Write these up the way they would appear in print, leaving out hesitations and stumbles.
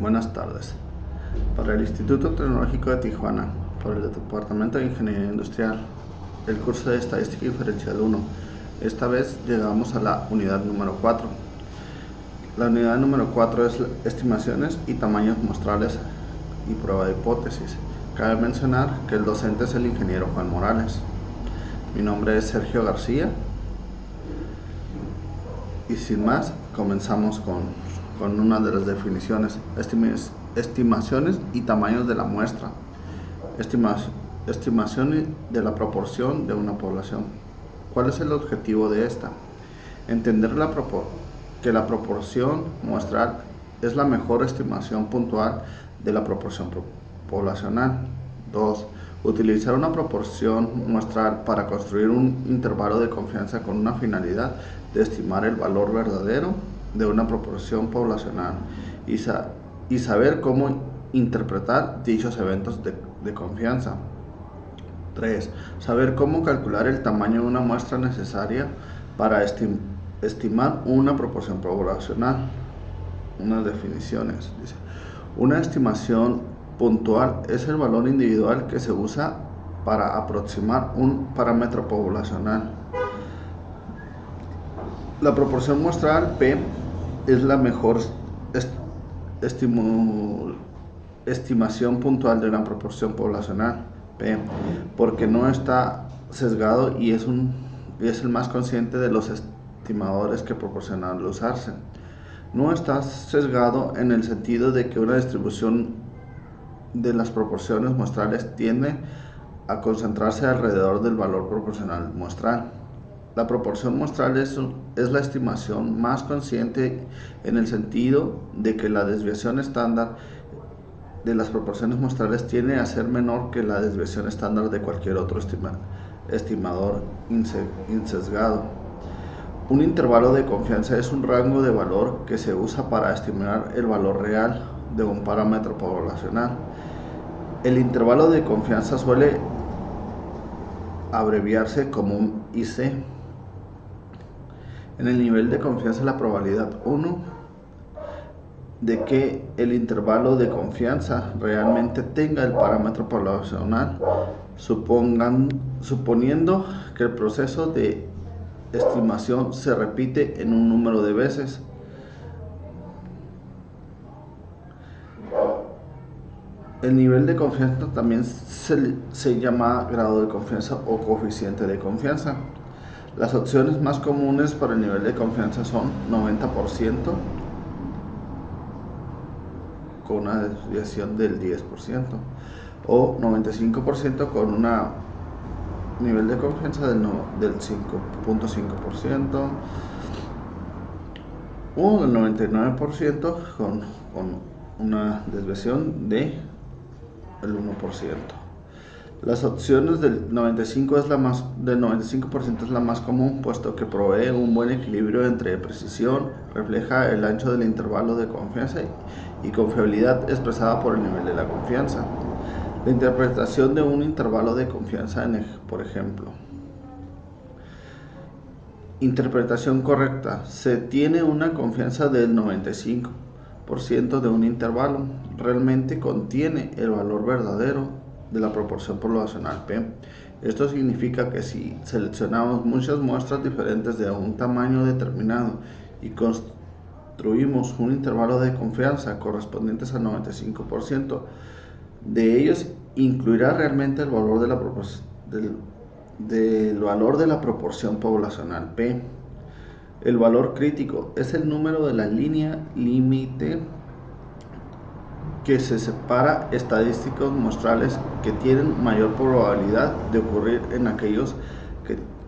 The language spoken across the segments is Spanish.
Buenas tardes. Para el Instituto Tecnológico de Tijuana, por el Departamento de Ingeniería Industrial, el curso de Estadística Diferencial 1. Esta vez llegamos a la unidad número 4. La unidad número 4 es estimaciones y tamaños muestrales y prueba de hipótesis. Cabe mencionar que el docente es el ingeniero Juan Morales. Mi nombre es Sergio García. Y sin más, comenzamos con una de las definiciones: estimaciones y tamaños de la muestra. Estimaciones de la proporción de una población. ¿Cuál es el objetivo de esta? Entender que la proporción muestral es la mejor estimación puntual de la proporción poblacional. 2. Utilizar una proporción muestral para construir un intervalo de confianza con una finalidad de estimar el valor verdadero de una proporción poblacional y saber cómo interpretar dichos eventos de confianza. 3. Saber cómo calcular el tamaño de una muestra necesaria para estimar una proporción poblacional. Unas definiciones. Dice: una estimación puntual es el valor individual que se usa para aproximar un parámetro poblacional. La proporción muestral P es la mejor estimación puntual de una proporción poblacional P, porque no está sesgado y es el más consciente de los estimadores que proporcionan al usarse. No está sesgado en el sentido de que una distribución de las proporciones muestrales tiende a concentrarse alrededor del valor proporcional muestral. La proporción muestral es la estimación más consciente en el sentido de que la desviación estándar de las proporciones muestrales tiende a ser menor que la desviación estándar de cualquier otro estimador insesgado. Un intervalo de confianza es un rango de valor que se usa para estimar el valor real de un parámetro poblacional. El intervalo de confianza suele abreviarse como un IC. En el nivel de confianza, la probabilidad 1 de que el intervalo de confianza realmente tenga el parámetro poblacional, suponiendo que el proceso de estimación se repite en un número de veces. El nivel de confianza también se llama grado de confianza o coeficiente de confianza. Las opciones más comunes para el nivel de confianza son 90% con una desviación del 10% o 95% con un nivel de confianza del 5.5% o del 99% con una desviación del 1%. Las opciones del 95% es la más común, puesto que provee un buen equilibrio entre precisión, refleja el ancho del intervalo de confianza y confiabilidad expresada por el nivel de la confianza. La interpretación de un intervalo de confianza, por ejemplo. Interpretación correcta. Se tiene una confianza del 95% de un intervalo. Realmente contiene el valor verdadero de la proporción poblacional P. Esto significa que si seleccionamos muchas muestras diferentes de un tamaño determinado y construimos un intervalo de confianza correspondientes al 95% de ellos, incluirá realmente el valor de la proporción poblacional P. El valor crítico es el número de la línea límite que se separa estadísticos muestrales que tienen mayor probabilidad de ocurrir en aquellos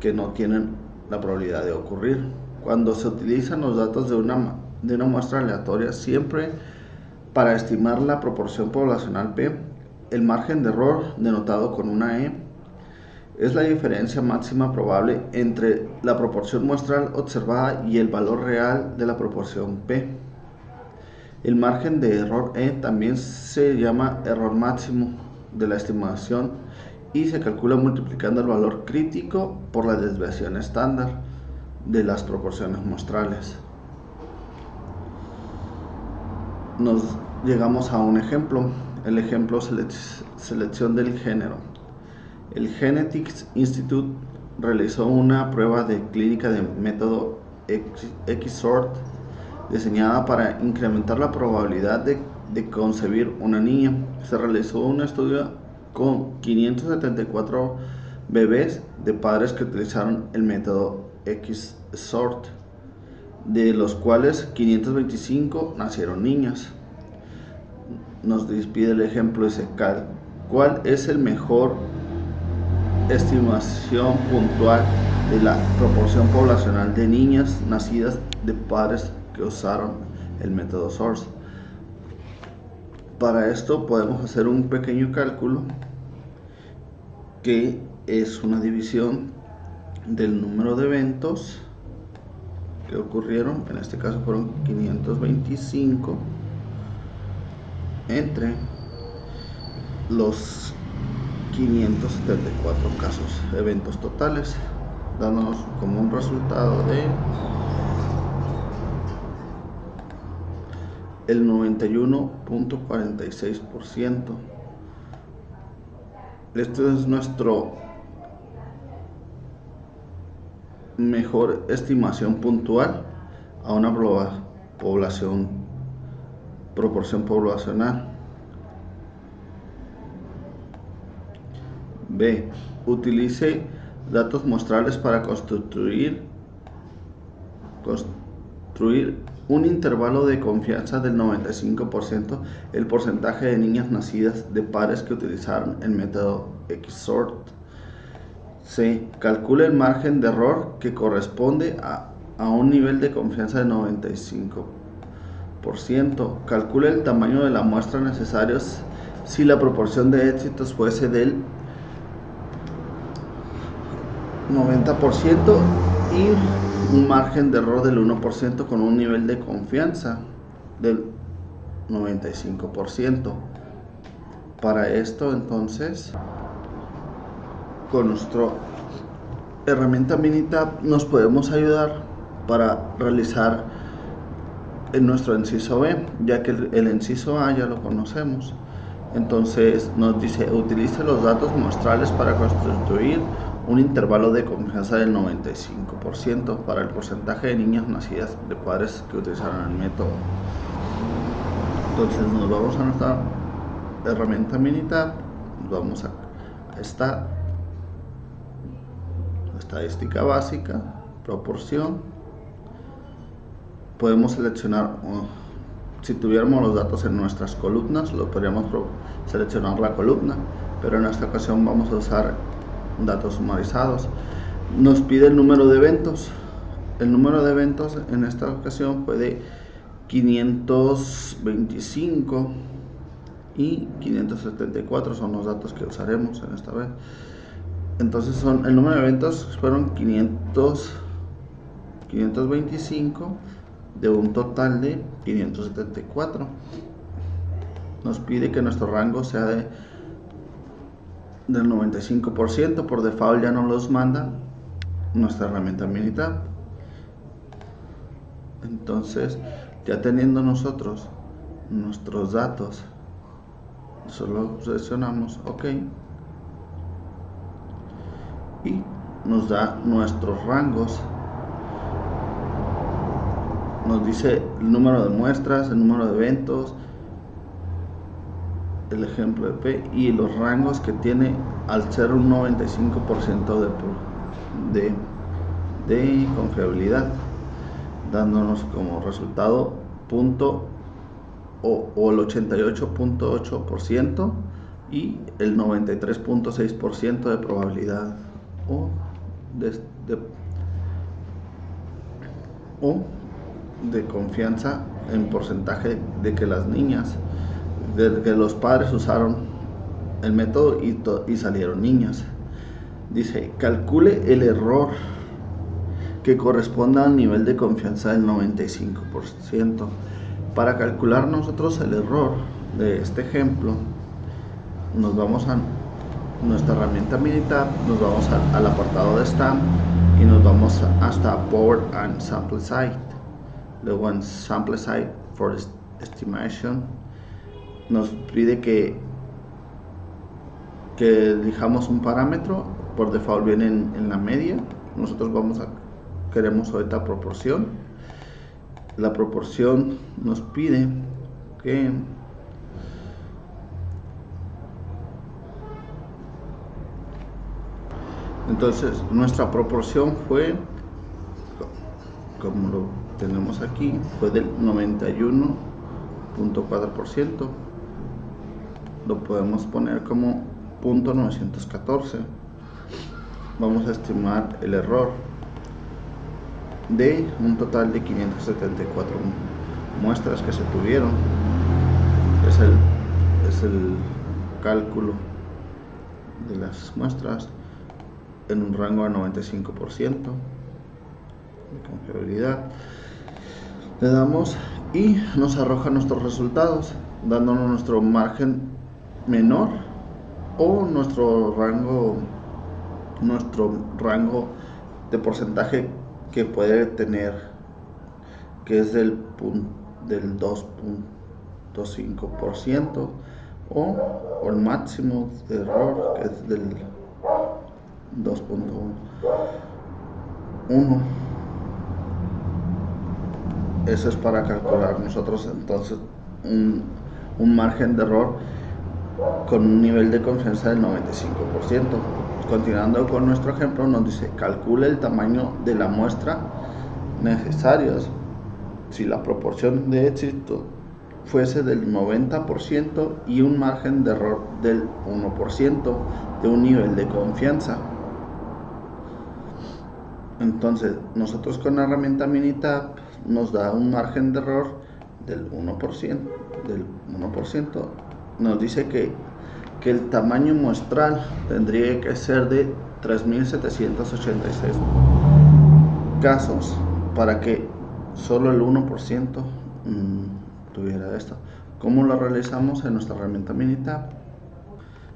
que no tienen la probabilidad de ocurrir. Cuando se utilizan los datos de una muestra aleatoria, siempre para estimar la proporción poblacional P, el margen de error, denotado con una E, es la diferencia máxima probable entre la proporción muestral observada y el valor real de la proporción P. El margen de error E también se llama error máximo de la estimación y se calcula multiplicando el valor crítico por la desviación estándar de las proporciones muestrales. nos llegamos a un ejemplo. El ejemplo selección del género. El Genetics Institute realizó una prueba de clínica de método XSORT diseñada para incrementar la probabilidad de concebir una niña. Se realizó un estudio con 574 bebés de padres que utilizaron el método XSORT, de los cuales 525 nacieron niñas. Nos pide el ejemplo, dice, ¿cuál es el mejor estimación puntual de la proporción poblacional de niñas nacidas de padres que usaron el método SORT? Para esto podemos hacer un pequeño cálculo que es una división del número de eventos que ocurrieron, en este caso fueron 525, entre los 574 casos, eventos totales, dándonos como un resultado de el 91.46%. Esto es nuestro mejor estimación puntual a una proporción poblacional. B. Utilice datos muestrales para construir un intervalo de confianza del 95%, el porcentaje de niñas nacidas de padres que utilizaron el método XSORT. C. Calcule el margen de error que corresponde a un nivel de confianza del 95%. Calcule el tamaño de la muestra necesarios si la proporción de éxitos fuese del 90% y un margen de error del 1% con un nivel de confianza del 95%. Para esto, entonces, con nuestra herramienta Minitab nos podemos ayudar para realizar en nuestro inciso B, ya que el inciso A ya lo conocemos. Entonces nos dice, utilice los datos muestrales para construir un intervalo de confianza del 95% para el porcentaje de niñas nacidas de padres que utilizaron el método. Entonces nos vamos a nuestra herramienta Minitab, vamos a esta estadística básica, proporción. Podemos seleccionar, si tuviéramos los datos en nuestras columnas, lo podríamos seleccionar la columna, pero en esta ocasión vamos a usar datos sumarizados. Nos pide el número de eventos. El número de eventos en esta ocasión fue de 525 y 574 son los datos que usaremos en esta vez. Entonces el número de eventos fueron 525 de un total de 574. Nos pide que nuestro rango sea del 95%. Por default ya nos los manda nuestra herramienta Minitab. Entonces, ya teniendo nosotros nuestros datos, solo seleccionamos OK y nos da nuestros rangos. Nos dice el número de muestras, el número de eventos, el ejemplo de P y los rangos que tiene al ser un 95% de confiabilidad, dándonos como resultado el 88.8% y el 93.6% de probabilidad de confianza en porcentaje de que las niñas, de que los padres usaron el método y salieron niñas. Dice, calcule el error que corresponda al nivel de confianza del 95%. Para calcular nosotros el error de este ejemplo, nos vamos a nuestra herramienta Minitab, nos vamos al apartado de STAM y nos vamos hasta Power and Sample Site. Luego en Sample Site for Estimation, nos pide que elijamos un parámetro. Por default viene en la media. Nosotros queremos ahorita proporción. La proporción nos pide que entonces nuestra proporción fue, como lo tenemos aquí, fue del 91.4%. lo podemos poner como 0.914. Vamos a estimar el error de un total de 574 muestras que se tuvieron. Es el cálculo de las muestras en un rango de 95% de confiabilidad. Le damos y nos arroja nuestros resultados, dándonos nuestro margen menor o nuestro rango de porcentaje que puede tener, que es del 2.5%, o el máximo de error, que es del 2.1. Eso es para calcular nosotros entonces un margen de error con un nivel de confianza del 95%. Continuando con nuestro ejemplo, nos dice: calcule el tamaño de la muestra necesarios si la proporción de éxito fuese del 90% y un margen de error del 1% de un nivel de confianza. Entonces nosotros con la herramienta Minitab nos da un margen de error del 1%, nos dice que el tamaño muestral tendría que ser de 3.786 casos para que solo el 1% tuviera esto. ¿Cómo lo realizamos en nuestra herramienta Minitab?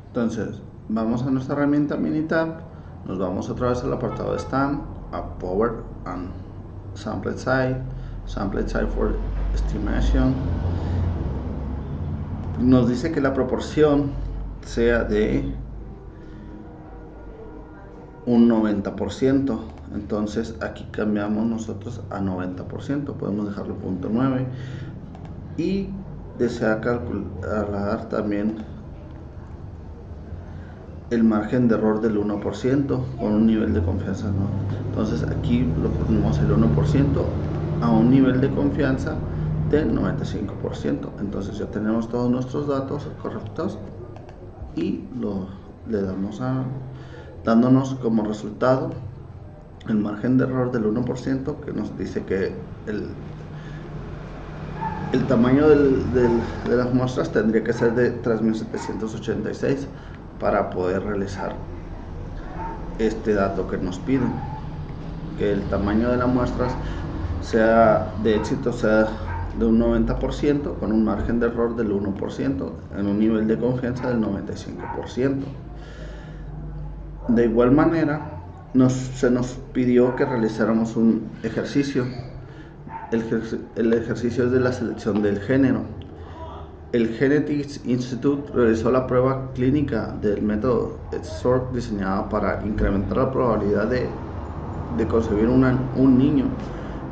Entonces vamos a nuestra herramienta Minitab, nos vamos otra vez al apartado de STAM, a Power and Sample Size for Estimation. Nos dice que la proporción sea de un 90%. Entonces aquí cambiamos nosotros a 90%, podemos dejarlo 0.9 y desea calcular también el margen de error del 1% con un nivel de confianza, ¿no? Entonces aquí lo ponemos el 1% a un nivel de confianza del 95%. Entonces ya tenemos todos nuestros datos correctos y le damos dándonos como resultado el margen de error del 1%, que nos dice que el tamaño de las muestras tendría que ser de 3.786 para poder realizar este dato que nos piden, que el tamaño de las muestras sea de éxito sea de un 90% con un margen de error del 1% en un nivel de confianza del 95%. De igual manera se nos pidió que realizáramos un ejercicio. El ejercicio es de la selección del género. El Genetics Institute realizó la prueba clínica del método SORT diseñada para incrementar la probabilidad de concebir un niño.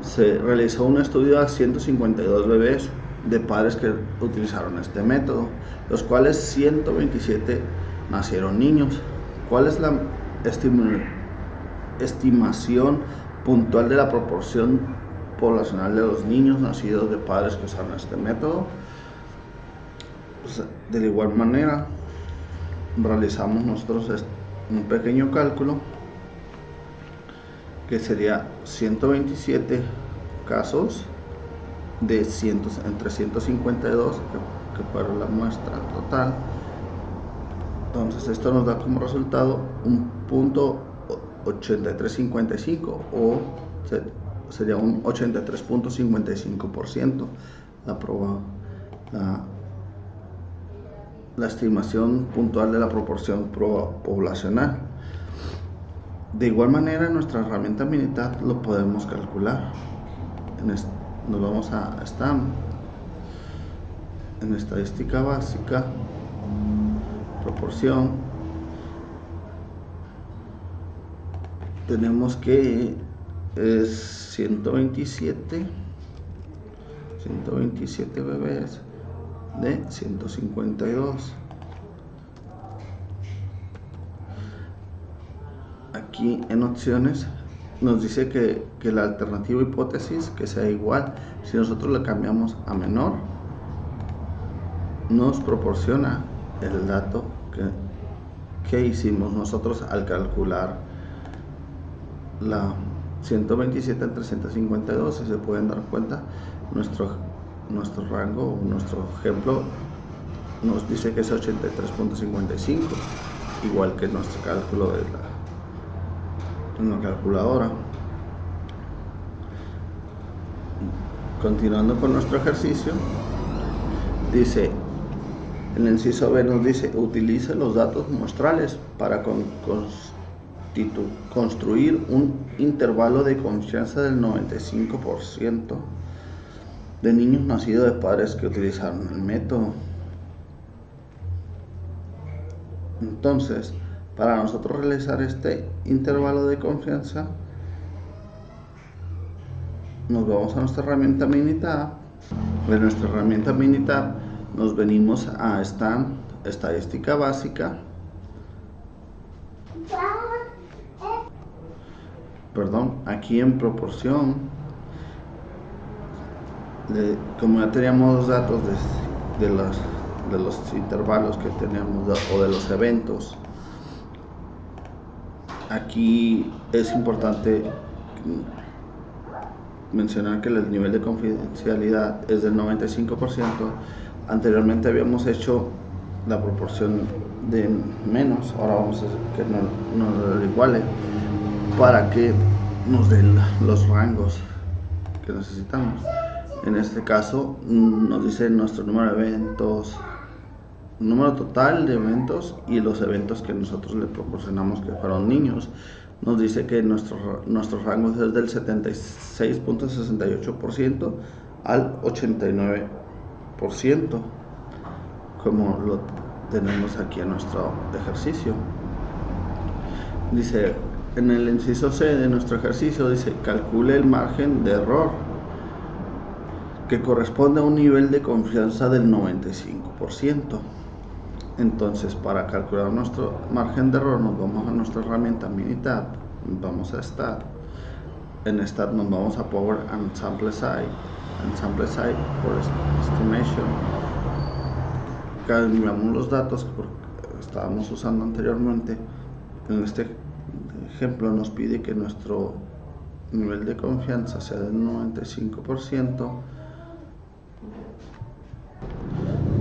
Se realizó un estudio a 152 bebés de padres que utilizaron este método, los cuales 127 nacieron niños. ¿Cuál es la estimación puntual de la proporción poblacional de los niños nacidos de padres que usaron este método? Pues, de igual manera realizamos nosotros un pequeño cálculo que sería 127 casos de entre 152 que fueron la muestra total. Entonces esto nos da como resultado un punto 8355 o sería un 83.55% la estimación puntual de la proporción poblacional. De igual manera en nuestra herramienta Minitab lo podemos calcular. Nos vamos a STAM, en estadística básica, proporción, tenemos que es 127 bebés de 152. Aquí en opciones nos dice que la alternativa hipótesis que sea igual. Si nosotros le cambiamos a menor, nos proporciona el dato que hicimos nosotros al calcular la 127 entre 152. Si se pueden dar cuenta, nuestro rango, nuestro ejemplo nos dice que es 83.55, igual que nuestro cálculo en la calculadora. Continuando con nuestro ejercicio, dice, el inciso B nos dice, utilice los datos muestrales para construir un intervalo de confianza del 95% de niños nacidos de padres que utilizaron el método. Entonces, para nosotros realizar este intervalo de confianza, nos vamos a nuestra herramienta Minitab. De nuestra herramienta Minitab nos venimos a esta estadística básica. Aquí en proporción, como ya teníamos los datos de los intervalos que teníamos o de los eventos, aquí es importante mencionar que el nivel de confidencialidad es del 95%. Anteriormente habíamos hecho la proporción de menos, ahora vamos a hacer que no lo iguale para que nos den los rangos que necesitamos. En este caso nos dice nuestro número de eventos, número total de eventos y los eventos que nosotros le proporcionamos que fueron niños. Nos dice que nuestros rangos es del 76.68% al 89%, como lo tenemos aquí en nuestro ejercicio. Dice, en el inciso C de nuestro ejercicio, dice, calcule el margen de error que corresponde a un nivel de confianza del 95%. Entonces, para calcular nuestro margen de error, nos vamos a nuestra herramienta Minitab, vamos a Stat. En Stat nos vamos a Power and Sample Size for Estimation. Cambiamos los datos que estábamos usando anteriormente. En este ejemplo nos pide que nuestro nivel de confianza sea del 95%.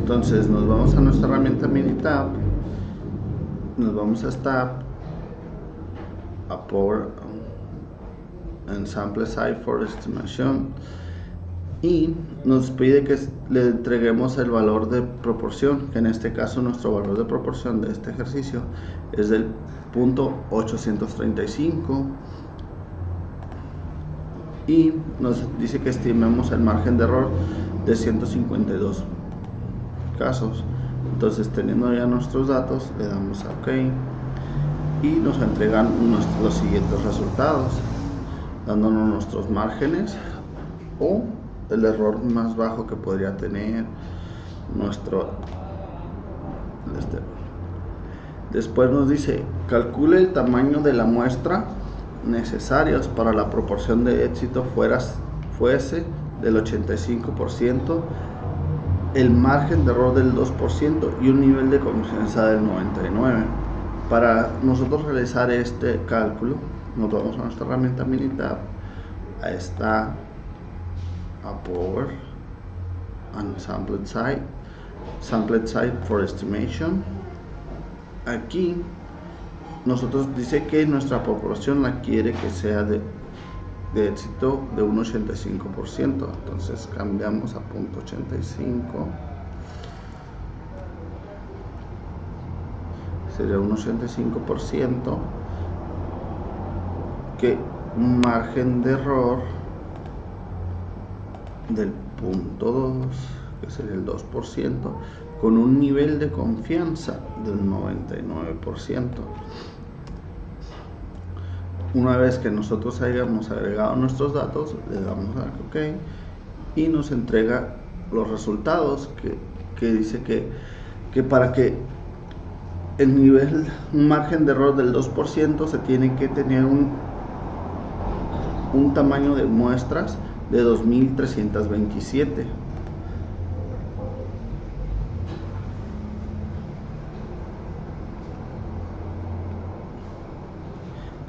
Entonces nos vamos a nuestra herramienta Minitab, nos vamos a Stat, a Power and Sample Size for Estimation, y nos pide que le entreguemos el valor de proporción, que en este caso nuestro valor de proporción de este ejercicio es del 0.835, y nos dice que estimemos el margen de error de 152 casos. Entonces, teniendo ya nuestros datos, le damos a OK y nos entregan los siguientes resultados, dándonos nuestros márgenes o el error más bajo que podría tener nuestro Después nos dice, calcule el tamaño de la muestra necesarios para la proporción de éxito fuese del 85%, el margen de error del 2% y un nivel de confianza del 99%. Para nosotros realizar este cálculo, nos vamos a nuestra herramienta Minitab, a esta, a Power and Sample Size for Estimation. Aquí nosotros dice que nuestra proporción la quiere que sea de éxito de un 85%, entonces cambiamos a 0.85, sería un 85%, que un margen de error del 0.2, que sería el 2%, con un nivel de confianza del 99%. Una vez que nosotros hayamos agregado nuestros datos, le damos a OK y nos entrega los resultados que dice que para que el nivel, un margen de error del 2%, se tiene que tener un tamaño de muestras de 2327.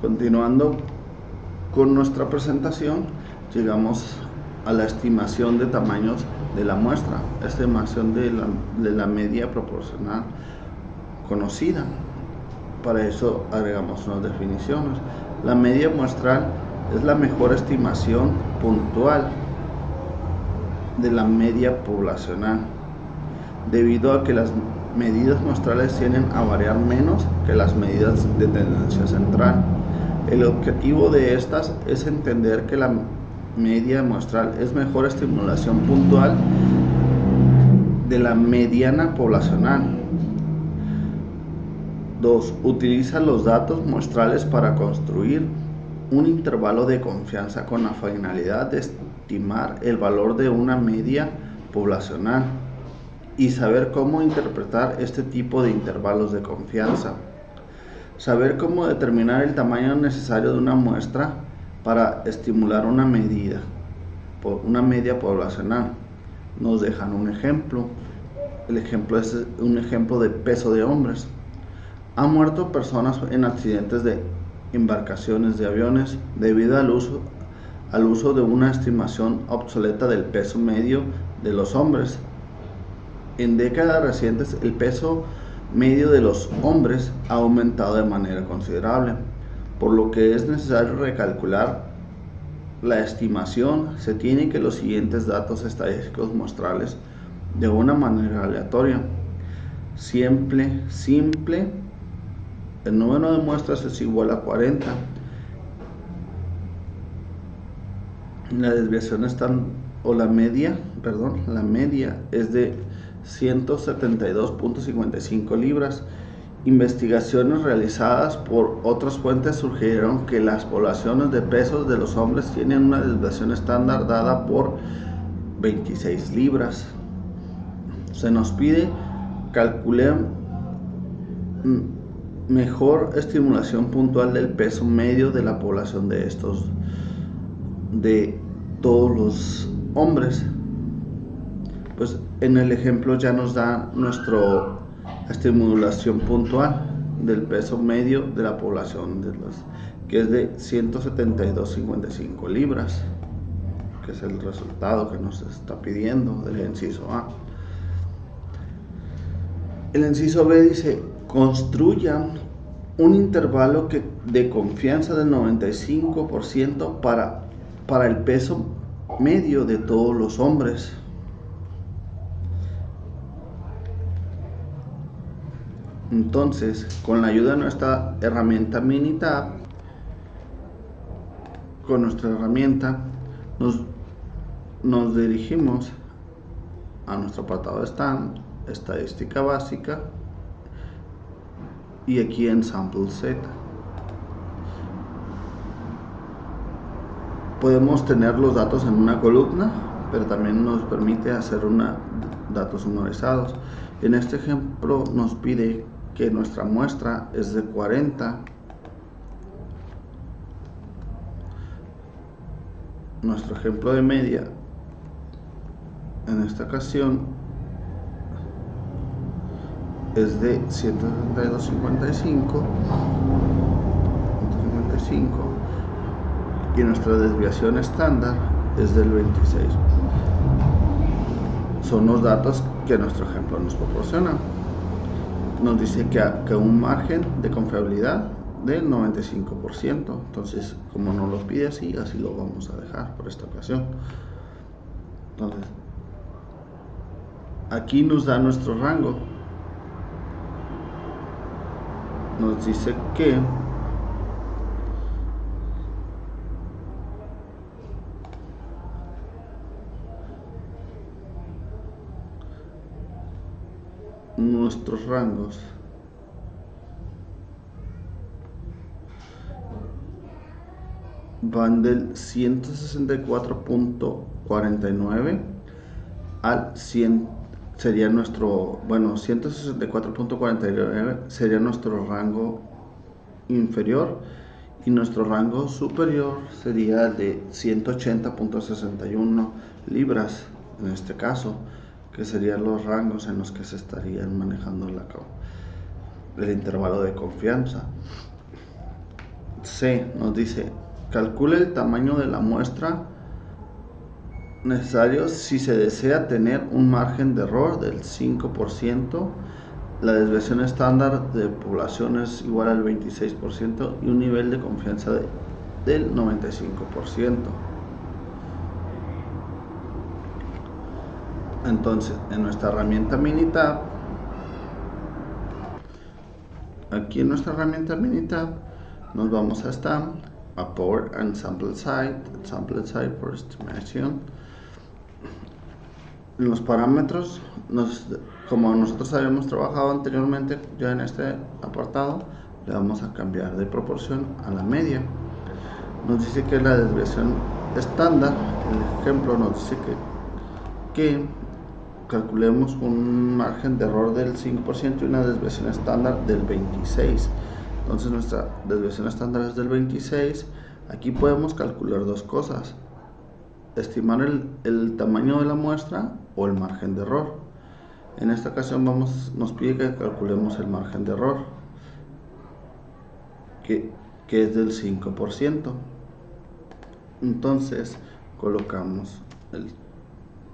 Continuando con nuestra presentación, llegamos a la estimación de tamaños de la muestra, estimación de la media proporcional conocida. Para eso agregamos unas definiciones. La media muestral es la mejor estimación puntual de la media poblacional, debido a que las medidas muestrales tienden a variar menos que las medidas de tendencia central. El objetivo de estas es entender que la media muestral es mejor estimulación puntual de la mediana poblacional. 2. Utiliza los datos muestrales para construir un intervalo de confianza con la finalidad de estimar el valor de una media poblacional y saber cómo interpretar este tipo de intervalos de confianza. Saber cómo determinar el tamaño necesario de una muestra para estimular una media poblacional. Nos dejan un ejemplo. El ejemplo es un ejemplo de peso de hombres. Han muerto personas en accidentes de embarcaciones de aviones debido al uso de una estimación obsoleta del peso medio de los hombres. En décadas recientes, el peso medio de los hombres ha aumentado de manera considerable, por lo que es necesario recalcular la estimación. Se tienen que los siguientes datos estadísticos mostrarles de una manera aleatoria. Simple, el número de muestras es igual a 40. La desviación la media es de 172.55 libras. Investigaciones realizadas por otras fuentes sugirieron que las poblaciones de pesos de los hombres tienen una desviación estándar dada por 26 libras. Se nos pide calcular mejor estimulación puntual del peso medio de la población de todos los hombres. Pues en el ejemplo ya nos da nuestra estimulación puntual del peso medio de la población que es de 172.55 libras, que es el resultado que nos está pidiendo del inciso A. El inciso B dice: construyan un intervalo de confianza del 95% para el peso medio de todos los hombres. Entonces, con la ayuda de nuestra herramienta Minitab, con nuestra herramienta nos dirigimos a nuestro apartado de estadística básica, y aquí en Sample Set podemos tener los datos en una columna, pero también nos permite hacer datos sumarizados. En este ejemplo nos pide que nuestra muestra es de 40. Nuestro ejemplo de media en esta ocasión es de 172.55 y nuestra desviación estándar es del 26. Son los datos que nuestro ejemplo nos proporciona. Nos dice que un margen de confiabilidad del 95%. Entonces, como nos lo pide así lo vamos a dejar por esta ocasión. Entonces, aquí nos da nuestro rango. Nos dice que nuestros rangos van del 164.49 al 100, sería nuestro, bueno, 164.49 sería nuestro rango inferior, y nuestro rango superior sería de 180.61 libras, en este caso, que serían los rangos en los que se estarían manejando el intervalo de confianza. C nos dice: calcule el tamaño de la muestra necesario si se desea tener un margen de error del 5%, la desviación estándar de población es igual al 26% y un nivel de confianza del 95%. Entonces, en nuestra herramienta Minitab, aquí en nuestra herramienta Minitab, nos vamos a Power and Sample Size for Estimation. En los parámetros, como nosotros habíamos trabajado anteriormente ya en este apartado, le vamos a cambiar de proporción a la media. Nos dice que la desviación estándar, el ejemplo nos dice que calculemos un margen de error del 5% y una desviación estándar del 26%. Entonces nuestra desviación estándar es del 26%. Aquí podemos calcular dos cosas: estimar el tamaño de la muestra o el margen de error. En esta ocasión nos pide que calculemos el margen de error, que es del 5%. Entonces colocamos el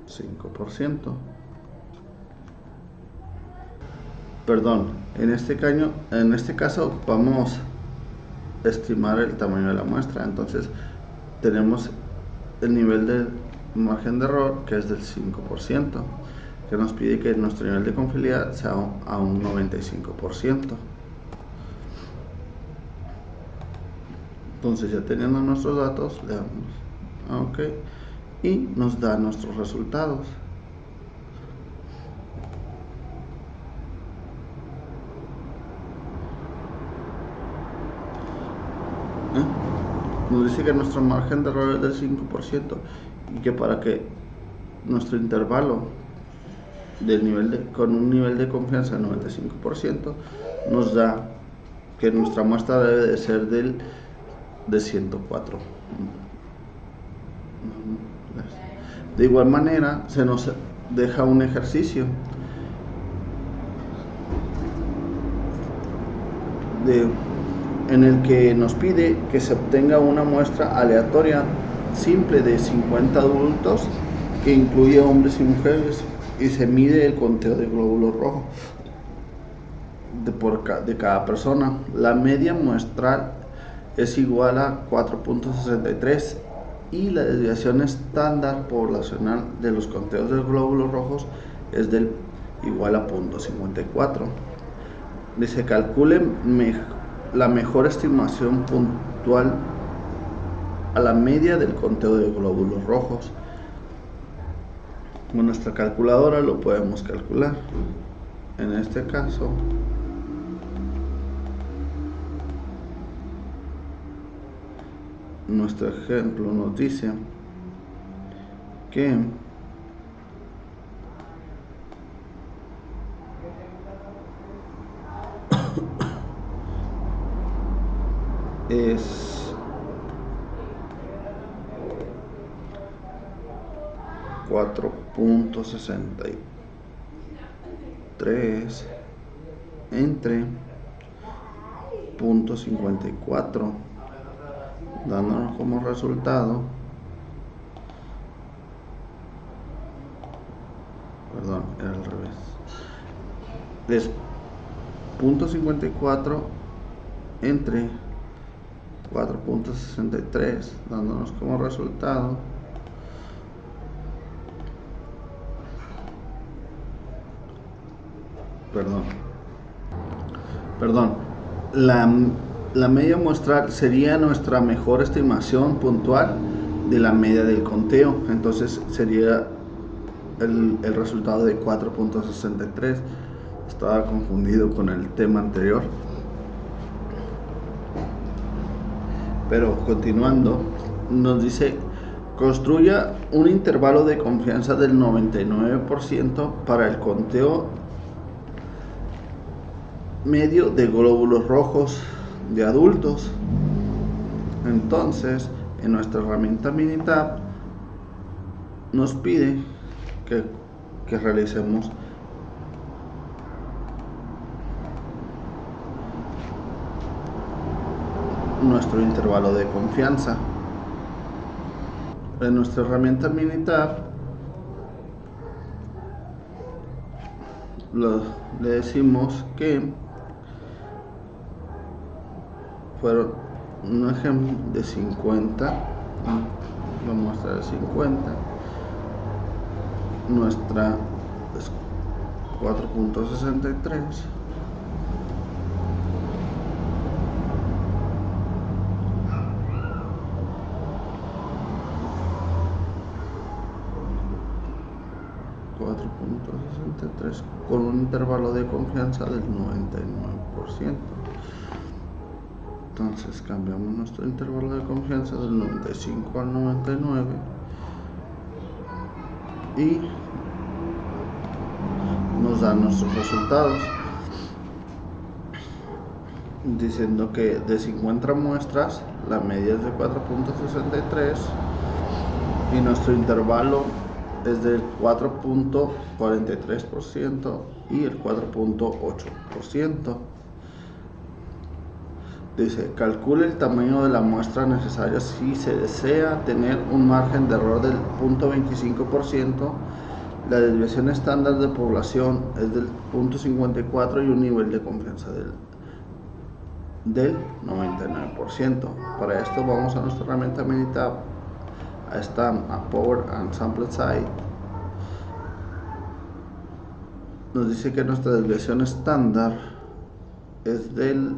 5%. Perdón, en este caso vamos a estimar el tamaño de la muestra. Entonces tenemos el nivel de margen de error, que es del 5%, que nos pide que nuestro nivel de confiabilidad sea a un 95%. Entonces, ya teniendo nuestros datos, le damos a OK y nos da nuestros resultados. Nos dice que nuestro margen de error es del 5% y que para que nuestro intervalo con un nivel de confianza del 95% nos da que nuestra muestra debe de ser de 104. De igual manera, se nos deja un ejercicio en el que nos pide que se obtenga una muestra aleatoria simple de 50 adultos que incluye hombres y mujeres, y se mide el conteo de glóbulos rojos de cada persona. La media muestral es igual a 4.63 y la desviación estándar poblacional de los conteos de glóbulos rojos es igual a 0.54. Dice: calcule la mejor estimación puntual a la media del conteo de glóbulos rojos. Con nuestra calculadora lo podemos calcular. En este caso, nuestro ejemplo nos dice que es 4.63 entre 0.54, dándonos como resultado, perdón, era al revés, es 0.54 entre 4.63, dándonos como resultado la media muestral sería nuestra mejor estimación puntual de la media del conteo. Entonces sería el resultado de 4.63 Estaba confundido con el tema anterior. Pero continuando, nos dice: construya un intervalo de confianza del 99% para el conteo medio de glóbulos rojos de adultos. Entonces, en nuestra herramienta Minitab nos pide que realicemos nuestro intervalo de confianza. En nuestra herramienta Minitab le decimos que fueron un ejemplo de 50, lo muestra de 50, nuestra es 4.63, con un intervalo de confianza del 99%. Entonces cambiamos nuestro intervalo de confianza del 95 al 99 y nos da nuestros resultados, diciendo que de 50 muestras la media es de 4.63 y nuestro intervalo es del 4.43% y el 4.8%. Dice: calcule el tamaño de la muestra necesaria si se desea tener un margen de error del 0.25%. La desviación estándar de población es del 0.54 y un nivel de confianza del 99%. Para esto vamos a nuestra herramienta Minitab, a Power and Sample Size. Nos dice que nuestra desviación estándar es del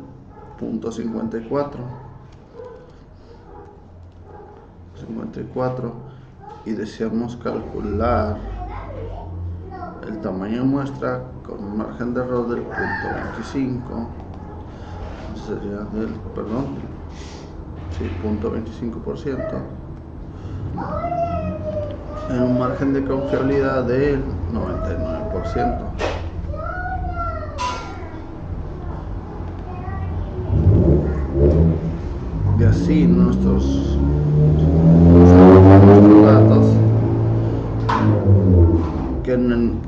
0.54 y deseamos calcular el tamaño de muestra con un margen de error del 0.25, sería del 0.25%, en un margen de confiabilidad del 99%. Y así nuestros datos,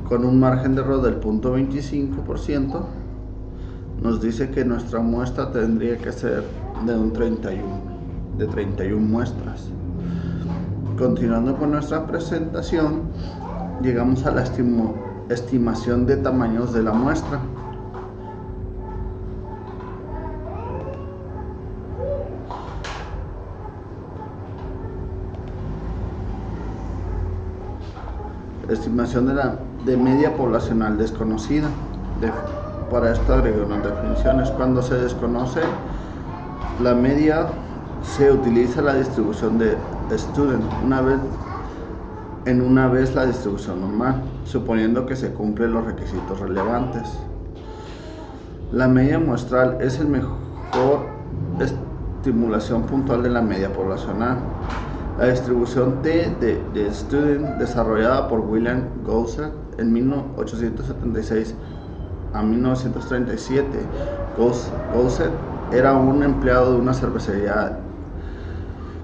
con un margen de error del 0.25%, nos dice que nuestra muestra tendría que ser de 31 muestras. Continuando con nuestra presentación, llegamos a la estimación de tamaños de la muestra. Estimación de media poblacional desconocida. Para esto agrego unas definiciones. Cuando se desconoce la media, se utiliza la distribución de student una vez la distribución normal, suponiendo que se cumplen los requisitos relevantes. La media muestral es el mejor estimulación puntual de la media poblacional. La distribución T de Student, desarrollada por William Gouset en 1876 a 1937. Gouset era un empleado de una cervecería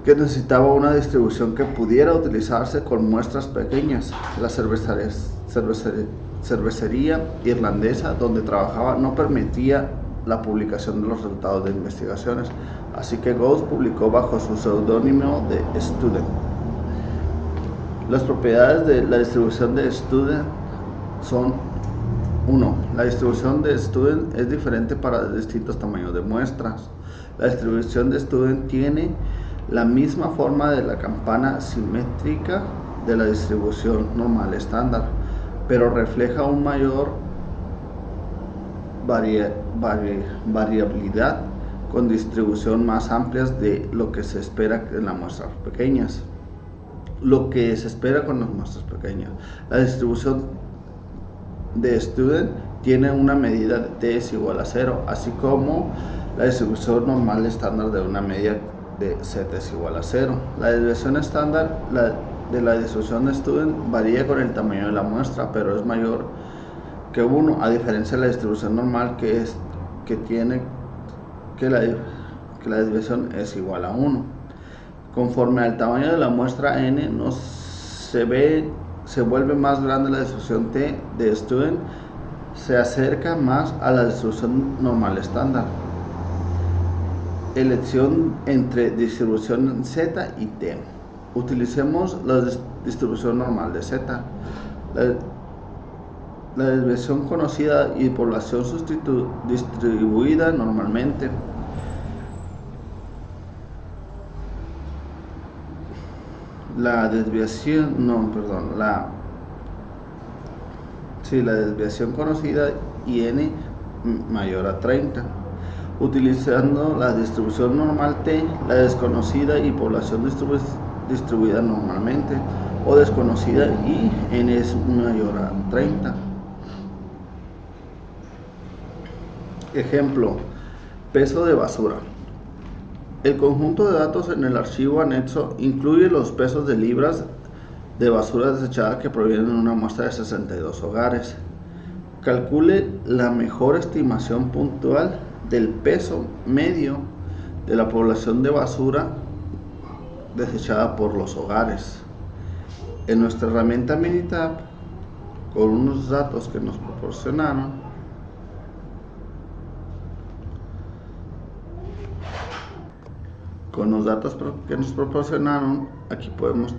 que necesitaba una distribución que pudiera utilizarse con muestras pequeñas. La cervecería irlandesa donde trabajaba no permitía la publicación de los resultados de investigaciones, así que Gouset publicó bajo su seudónimo de Student. Las propiedades de la distribución de Student son: 1. La distribución de Student es diferente para distintos tamaños de muestras. La distribución de Student tiene la misma forma de la campana simétrica de la distribución normal estándar, pero refleja un mayor variabilidad con distribución más amplias de lo que se espera en las muestras pequeñas. La distribución de Student tiene una medida de t es igual a 0, así como la distribución normal estándar de una media de z es igual a 0. La desviación estándar de la distribución de Student varía con el tamaño de la muestra, pero es mayor que 1, a diferencia de la distribución normal que la desviación es igual a 1. Conforme al tamaño de la muestra n se vuelve más grande la distribución t de Student, se acerca más a la distribución normal estándar. Elección entre distribución z y t. Utilicemos la distribución normal de z. La desviación conocida y población distribuida normalmente. La desviación conocida y n mayor a 30. Utilizando la distribución normal t, la desconocida y población distribuida normalmente, o desconocida y n es mayor a 30. Ejemplo: peso de basura. El conjunto de datos en el archivo anexo incluye los pesos de libras de basura desechada que provienen de una muestra de 62 hogares. Calcule la mejor estimación puntual del peso medio de la población de basura desechada por los hogares. En nuestra herramienta Minitab, con unos datos que nos proporcionaron, aquí podemos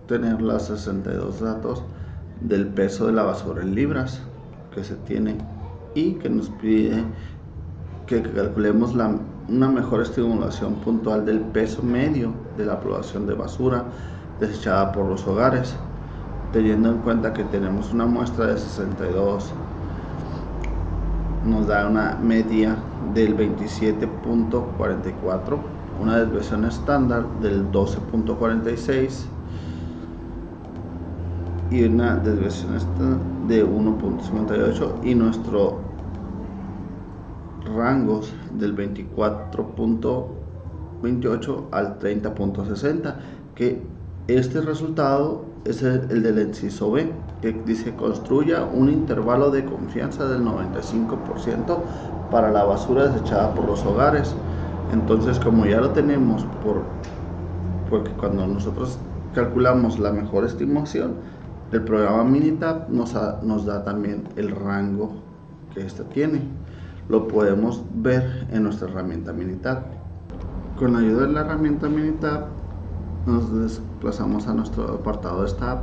tener las 62 datos del peso de la basura en libras que se tiene, y que nos pide que calculemos una mejor estimación puntual del peso medio de la población de basura desechada por los hogares, teniendo en cuenta que tenemos una muestra de 62, nos da una media del 27.44, una desviación estándar del 12.46 y una desviación de 1.58, y nuestro rangos del 24.28 al 30.60, que este resultado es el del inciso B, que dice: construya un intervalo de confianza del 95% para la basura desechada por los hogares. Entonces, como ya lo tenemos, porque cuando nosotros calculamos la mejor estimación, el programa Minitab nos da también el rango que este tiene. Lo podemos ver en nuestra herramienta Minitab. Con la ayuda de la herramienta Minitab, nos desplazamos a nuestro apartado de Stat,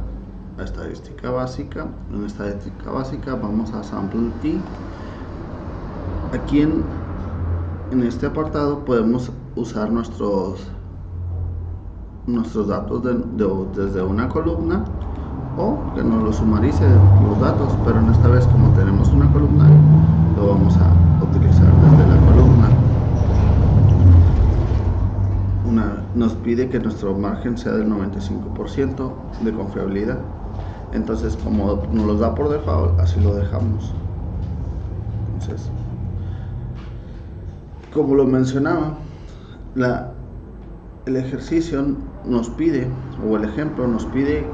a estadística básica. En estadística básica vamos a Sample T. Aquí en este apartado podemos usar nuestros datos desde una columna, o que nos lo sumarice los datos, pero en esta vez, como tenemos una columna, lo vamos a utilizar desde la columna. Nos pide que nuestro margen sea del 95% de confiabilidad, entonces como nos los da por default, así lo dejamos. Entonces, como lo mencionaba, el ejercicio nos pide, o el ejemplo nos pide,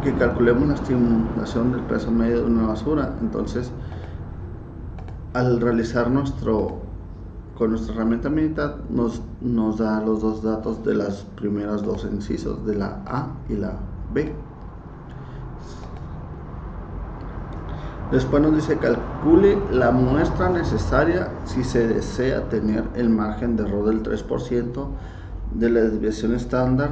que calculemos la estimación del peso medio de una basura. Entonces, al realizar con nuestra herramienta Minitab, nos da los dos datos de las primeras dos incisos, de la A y la B. Después nos dice: calcule la muestra necesaria si se desea tener el margen de error del 3% de la desviación estándar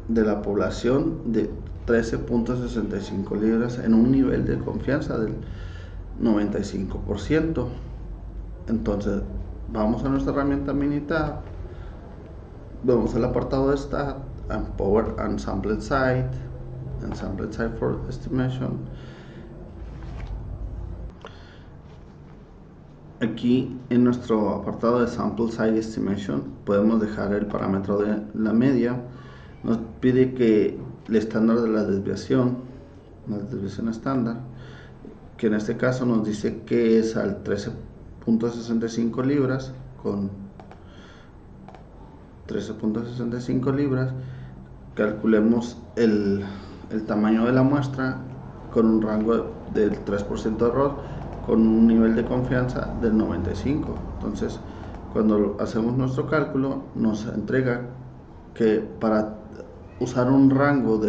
de la población de 13.65 libras en un nivel de confianza del 95%. Entonces, vamos a nuestra herramienta Minitab, vamos al apartado de Stat, and Power and Sampled Site, and Sampled Site for Estimation. Aquí en nuestro apartado de Sample Size Estimation podemos dejar el parámetro de la media. Nos pide que el estándar de la desviación estándar, que en este caso nos dice que es al 13.65 libras, con 13.65 libras, calculemos el tamaño de la muestra con un rango del 3% de error, con un nivel de confianza del 95. Entonces, cuando hacemos nuestro cálculo, nos entrega que para usar un rango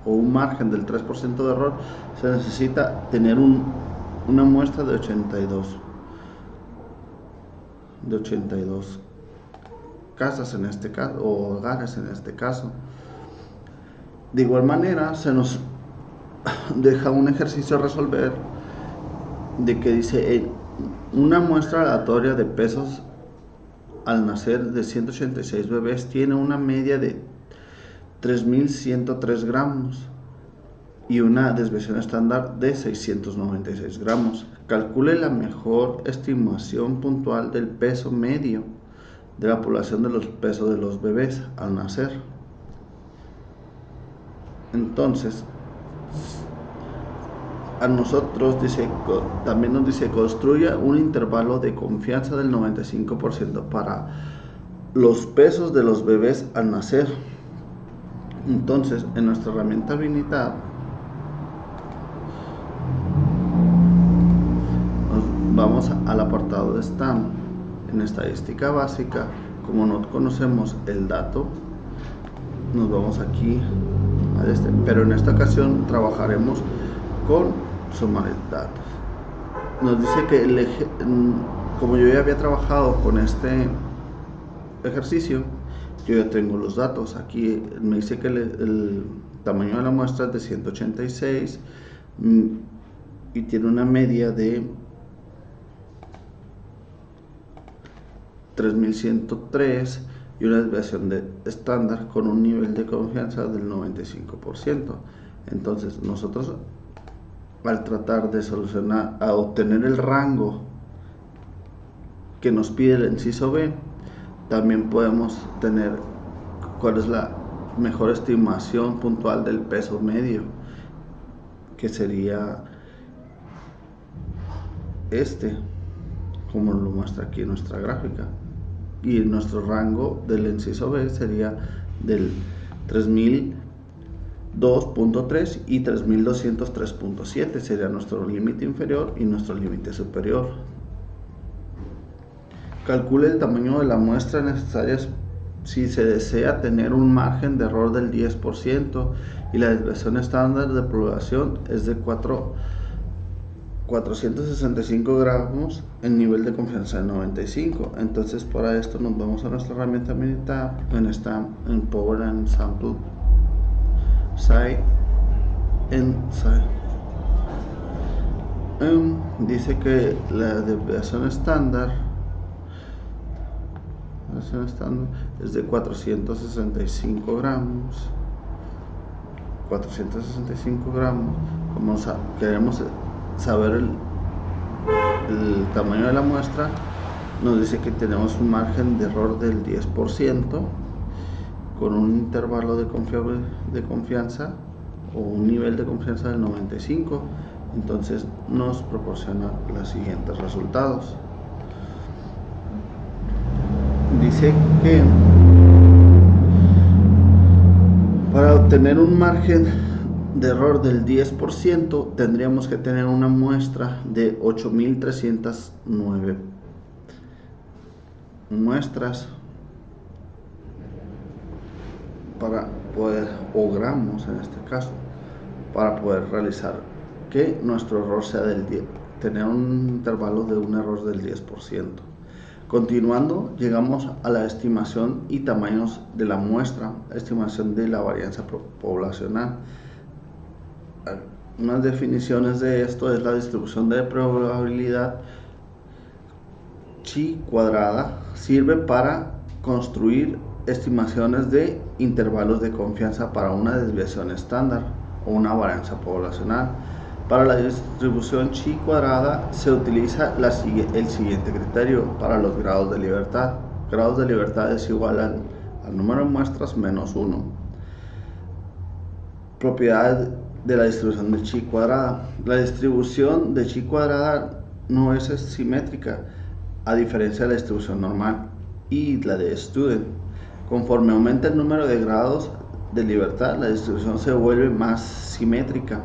o un margen del 3% de error, se necesita tener una muestra de 82 casas en este caso, o hogares en este caso. De igual manera, se nos deja un ejercicio a resolver de que dice una muestra aleatoria de pesos al nacer de 186 bebés tiene una media de 3.103 gramos y una desviación estándar de 696 gramos. Calcule la mejor estimación puntual del peso medio de la población de los pesos de los bebés al nacer. Entonces, a nosotros también nos dice construya un intervalo de confianza del 95% para los pesos de los bebés al nacer. Entonces, en nuestra herramienta Binitab nos vamos al apartado de STAM. En estadística básica, como no conocemos el dato, nos vamos aquí a pero en esta ocasión trabajaremos con sumar datos. Nos dice que como yo ya había trabajado con este ejercicio, yo ya tengo los datos. Aquí me dice que el tamaño de la muestra es de 186 y tiene una media de 3103 y una desviación estándar con un nivel de confianza del 95%. Entonces nosotros, al tratar de solucionar, a obtener el rango que nos pide el inciso B, también podemos tener cuál es la mejor estimación puntual del peso medio, que sería como lo muestra aquí en nuestra gráfica, y nuestro rango del inciso B sería del 3002.3 y 3203.7, sería nuestro límite inferior y nuestro límite superior. Calcule el tamaño de la muestra necesaria si se desea tener un margen de error del 10% y la desviación estándar de población es de 465 gramos en nivel de confianza de 95. Entonces, para esto nos vamos a nuestra herramienta Binitab en Power and Sample Site. Dice que la desviación estándar es de 465 gramos. Como queremos saber el tamaño de la muestra, nos dice que tenemos un margen de error del 10% con un intervalo de confianza o un nivel de confianza del 95. Entonces nos proporciona los siguientes resultados. Dice que para obtener un margen de error del 10% tendríamos que tener una muestra de 8.309 muestras para poder, o gramos en este caso, para poder realizar que nuestro error sea tener un intervalo de un error del 10%. Continuando, llegamos a la estimación y tamaños de la muestra, estimación de la varianza poblacional. Unas definiciones de esto es la distribución de probabilidad chi cuadrada. Sirve para construir estimaciones de intervalos de confianza para una desviación estándar o una varianza poblacional. Para la distribución chi cuadrada se utiliza el siguiente criterio para los grados de libertad. Grados de libertad es igual al número de muestras menos 1. de la distribución de chi cuadrada. La distribución de chi cuadrada no es simétrica, a diferencia de la distribución normal y la de Student. Conforme aumenta el número de grados de libertad, la distribución se vuelve más simétrica.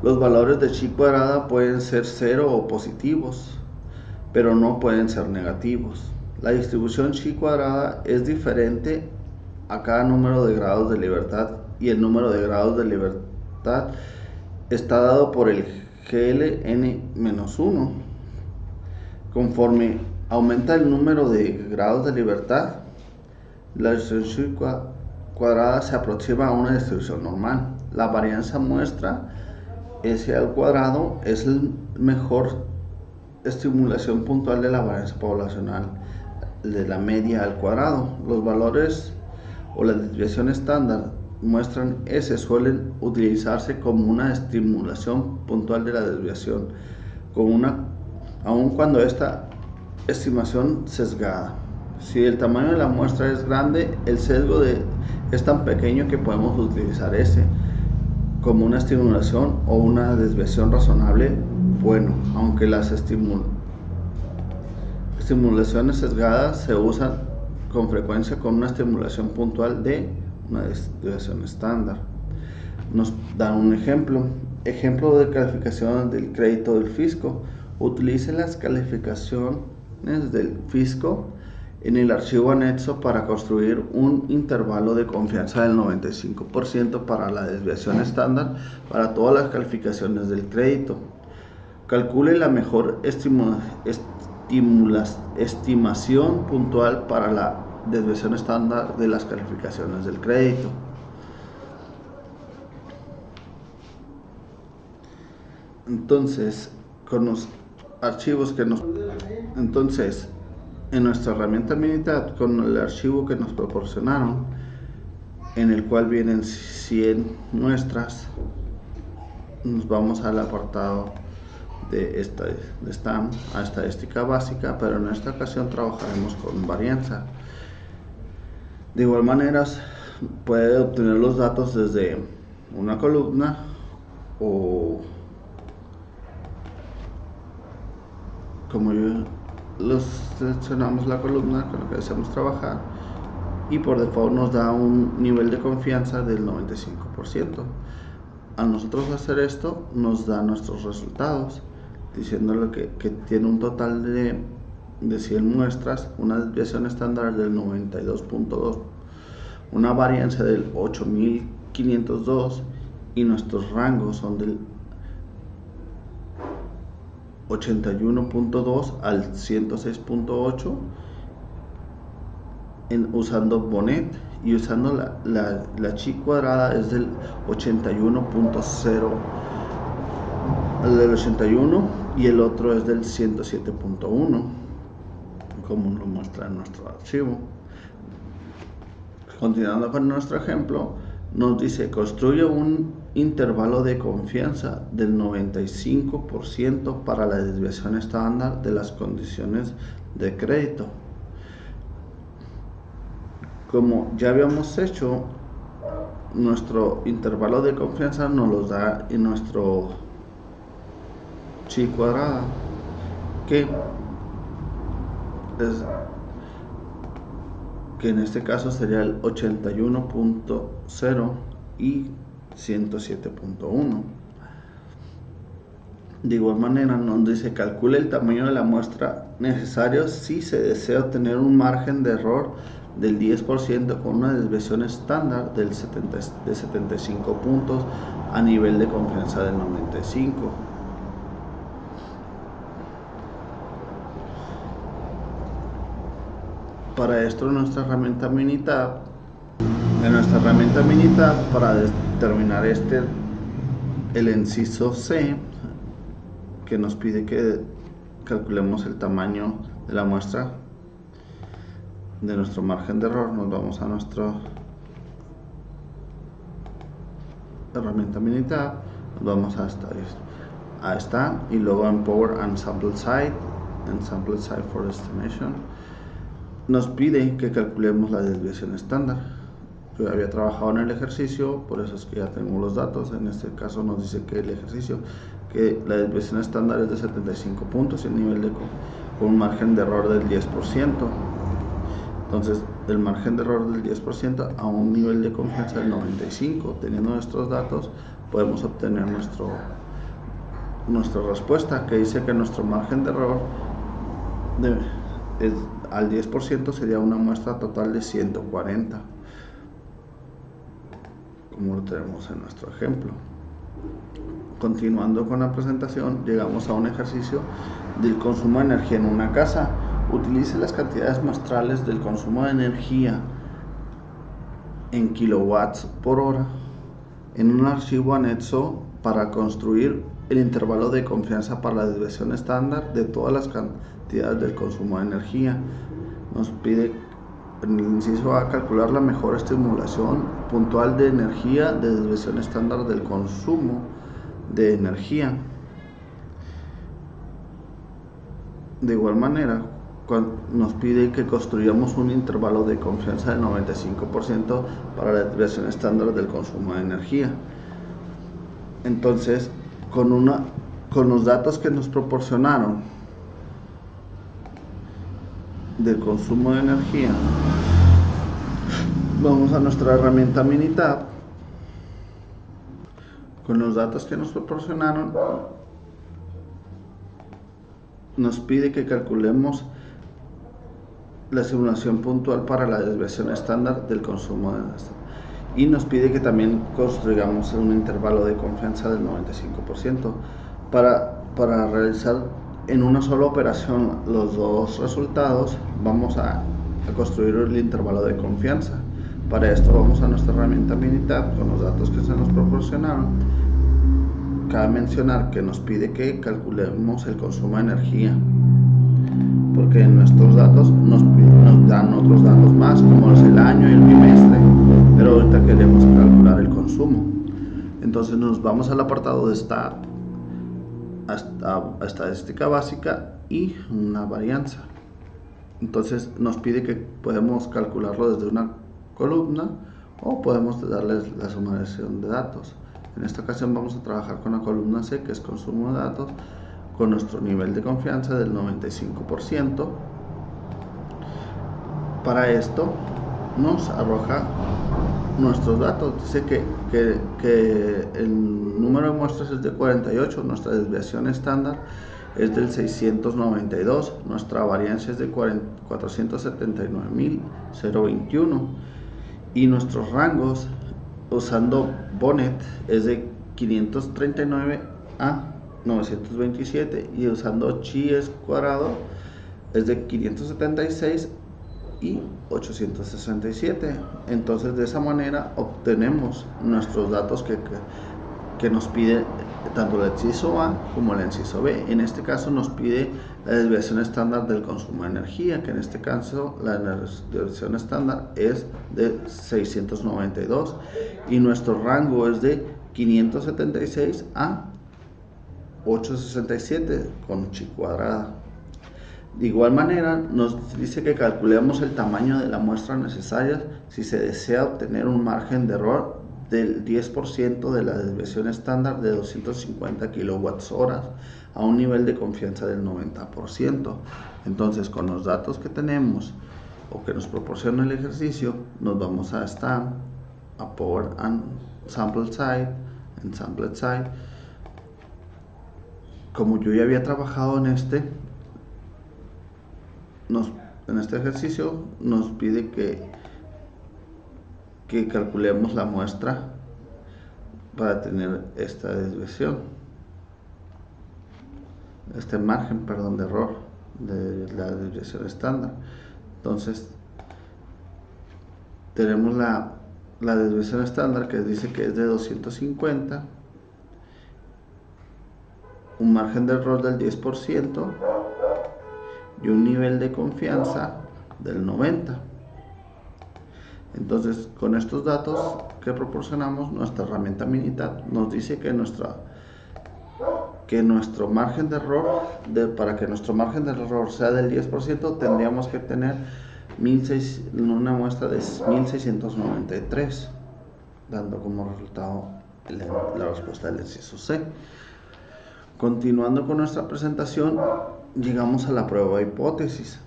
Los valores de chi cuadrada pueden ser 0 o positivos, pero no pueden ser negativos. La distribución chi cuadrada es diferente a cada número de grados de libertad, y el número de grados de libertad está dado por el GLN-1. Conforme aumenta el número de grados de libertad, la distribución cuadrada se aproxima a una distribución normal. La varianza muestra S al cuadrado es la mejor estimulación puntual de la varianza poblacional de la media al cuadrado. Los valores o la desviación estándar muestran S suelen utilizarse como una estimulación puntual de la desviación, aun cuando esta estimación sesgada. Si el tamaño de la muestra es grande, el sesgo es tan pequeño que podemos utilizar S como una estimulación o una desviación razonable. Bueno, aunque las estimulaciones sesgadas se usan con frecuencia con una estimulación puntual de una desviación estándar. Nos dan un ejemplo de calificación del crédito del fisco. Utilice las calificaciones del fisco en el archivo anexo para construir un intervalo de confianza del 95% para la desviación estándar para todas las calificaciones del crédito. Calcule la mejor estimación puntual para la desviación estándar de las calificaciones del crédito. Entonces, con los archivos en nuestra herramienta Minitab, con el archivo que nos proporcionaron, en el cual vienen 100 muestras, nos vamos al apartado de estadística básica, pero en esta ocasión trabajaremos con varianza. De igual manera, puede obtener los datos desde una columna o, como los seleccionamos la columna con la que deseamos trabajar, y por default nos da un nivel de confianza del 95%. A nosotros hacer esto nos da nuestros resultados, diciéndole que tiene un total de 100 muestras, una desviación estándar del 92.2, una varianza del 8502, y nuestros rangos son del 81.2 al 106.8 usando Bonet, y usando la chi cuadrada es del 81.0 del 81, y el otro es del 107.1, como lo muestra en nuestro archivo. Continuando con nuestro ejemplo, nos dice: construye un intervalo de confianza del 95% para la desviación estándar de las condiciones de crédito. Como ya habíamos hecho, nuestro intervalo de confianza nos lo da en nuestro chi cuadrada, que en este caso sería el 81.0 y 107.1. De igual manera nos dice: calcule el tamaño de la muestra necesario si se desea obtener un margen de error del 10% con una desviación estándar de 75 puntos a nivel de confianza del 95. Para esto, en nuestra herramienta Minitab, para determinar el inciso C, que nos pide que calculemos el tamaño de la muestra de nuestro margen de error, nos vamos a nuestra herramienta Minitab, nos vamos a esta, y luego en Power and Sample Site for Estimation nos pide que calculemos la desviación estándar. yo había trabajado en el ejercicio, por eso es que ya tengo los datos. En este caso nos dice que el ejercicio, que la desviación estándar es de 75 puntos y el nivel con un margen de error del 10%. Entonces, del margen de error del 10% a un nivel de confianza del 95%, teniendo nuestros datos, podemos obtener nuestra respuesta, que dice que nuestro margen de error al 10% sería una muestra total de 140, como lo tenemos en nuestro ejemplo. Continuando con la presentación, llegamos a un ejercicio del consumo de energía en una casa. Utilice las cantidades muestrales del consumo de energía en kilowatts por hora en un archivo anexo para construir el intervalo de confianza para la desviación estándar de todas las cantidades del consumo de energía. Nos pide en el inciso A calcular la mejor estimulación puntual de energía de desviación estándar del consumo de energía. De igual manera, nos pide que construyamos un intervalo de confianza del 95% para la desviación estándar del consumo de energía. Entonces, con los datos que nos proporcionaron del consumo de energía, vamos a nuestra herramienta Minitab. Con los datos que nos proporcionaron, nos pide que calculemos la simulación puntual para la desviación estándar del consumo de energía. Y nos pide que también construyamos un intervalo de confianza del 95%. Para realizar en una sola operación los dos resultados, vamos a construir el intervalo de confianza. Para esto vamos a nuestra herramienta Minitab con los datos que se nos proporcionaron. Cabe mencionar que nos pide que calculemos el consumo de energía, porque en nuestros datos nos dan otros datos más, como es el año y el bimestre, pero ahorita queremos calcular el consumo. Entonces nos vamos al apartado de Stat, a estadística básica y una varianza. Entonces nos pide que podemos calcularlo desde una columna o podemos darles la sumarización de datos. En esta ocasión vamos a trabajar con la columna C, que es consumo de datos, con nuestro nivel de confianza del 95%. Para esto nos arroja nuestros datos. Dice que el número de muestras es de 48, nuestra desviación estándar es del 692, nuestra varianza es de 479.021 y nuestros rangos usando Bonnet es de 539 a 927 y usando Chi cuadrado es de 576 y 867. Entonces de esa manera obtenemos nuestros datos que nos pide tanto el inciso A como el inciso B. En este caso nos pide la desviación estándar del consumo de energía, que en este caso la desviación estándar es de 692 y nuestro rango es de 576 a 867 con chi cuadrada. De igual manera nos dice que calculemos el tamaño de la muestra necesaria si se desea obtener un margen de error del 10% de la desviación estándar de 250 kWh a un nivel de confianza del 90%. Entonces, con los datos que tenemos o que nos proporciona el ejercicio, nos vamos a Stat, a Power and Sample Site, en Sample Site. Como yo ya había trabajado en este ejercicio, nos pide que calculemos la muestra para tener esta desviación, este margen, de error de la desviación estándar. Entonces tenemos la desviación estándar, que dice que es de 250, un margen de error del 10% y un nivel de confianza del 90%. Entonces, con estos datos que proporcionamos, nuestra herramienta Minitab nos dice que nuestro margen de error, para que nuestro margen de error sea del 10%, tendríamos que tener una muestra de 1693, dando como resultado la respuesta del inciso C. Continuando con nuestra presentación, llegamos a la prueba de hipótesis.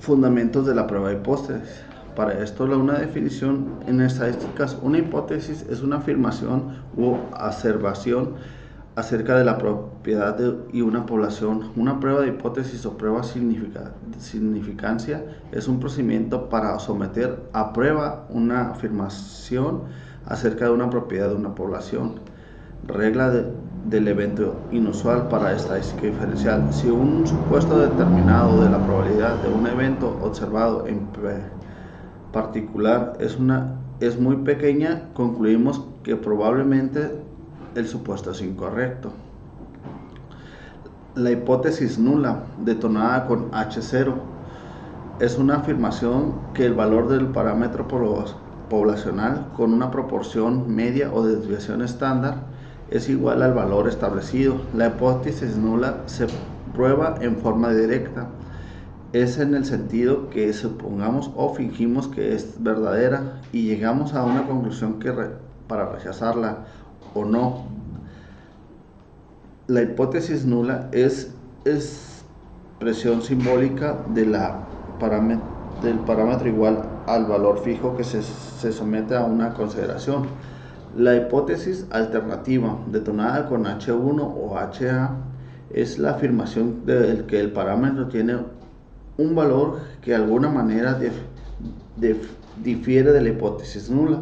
Fundamentos de la prueba de hipótesis. Para esto, una definición en estadísticas: una hipótesis es una afirmación u observación acerca de la propiedad y una población. Una prueba de hipótesis o prueba significancia es un procedimiento para someter a prueba una afirmación acerca de una propiedad de una población. Regla del evento inusual para estadística diferencial. Si un supuesto determinado de la probabilidad de un evento observado en particular es muy pequeña, concluimos que probablemente el supuesto es incorrecto. La hipótesis nula, detonada con H0, es una afirmación que el valor del parámetro poblacional con una proporción media o desviación estándar es igual al valor establecido. La hipótesis nula se prueba en forma directa. Es en el sentido que supongamos o fingimos que es verdadera y llegamos a una conclusión para rechazarla o no. La hipótesis nula es expresión simbólica del parámetro igual al valor fijo que se somete a una consideración. La hipótesis alternativa, detonada con H1 o HA, es la afirmación de que el parámetro tiene un valor que de alguna manera difiere de la hipótesis nula.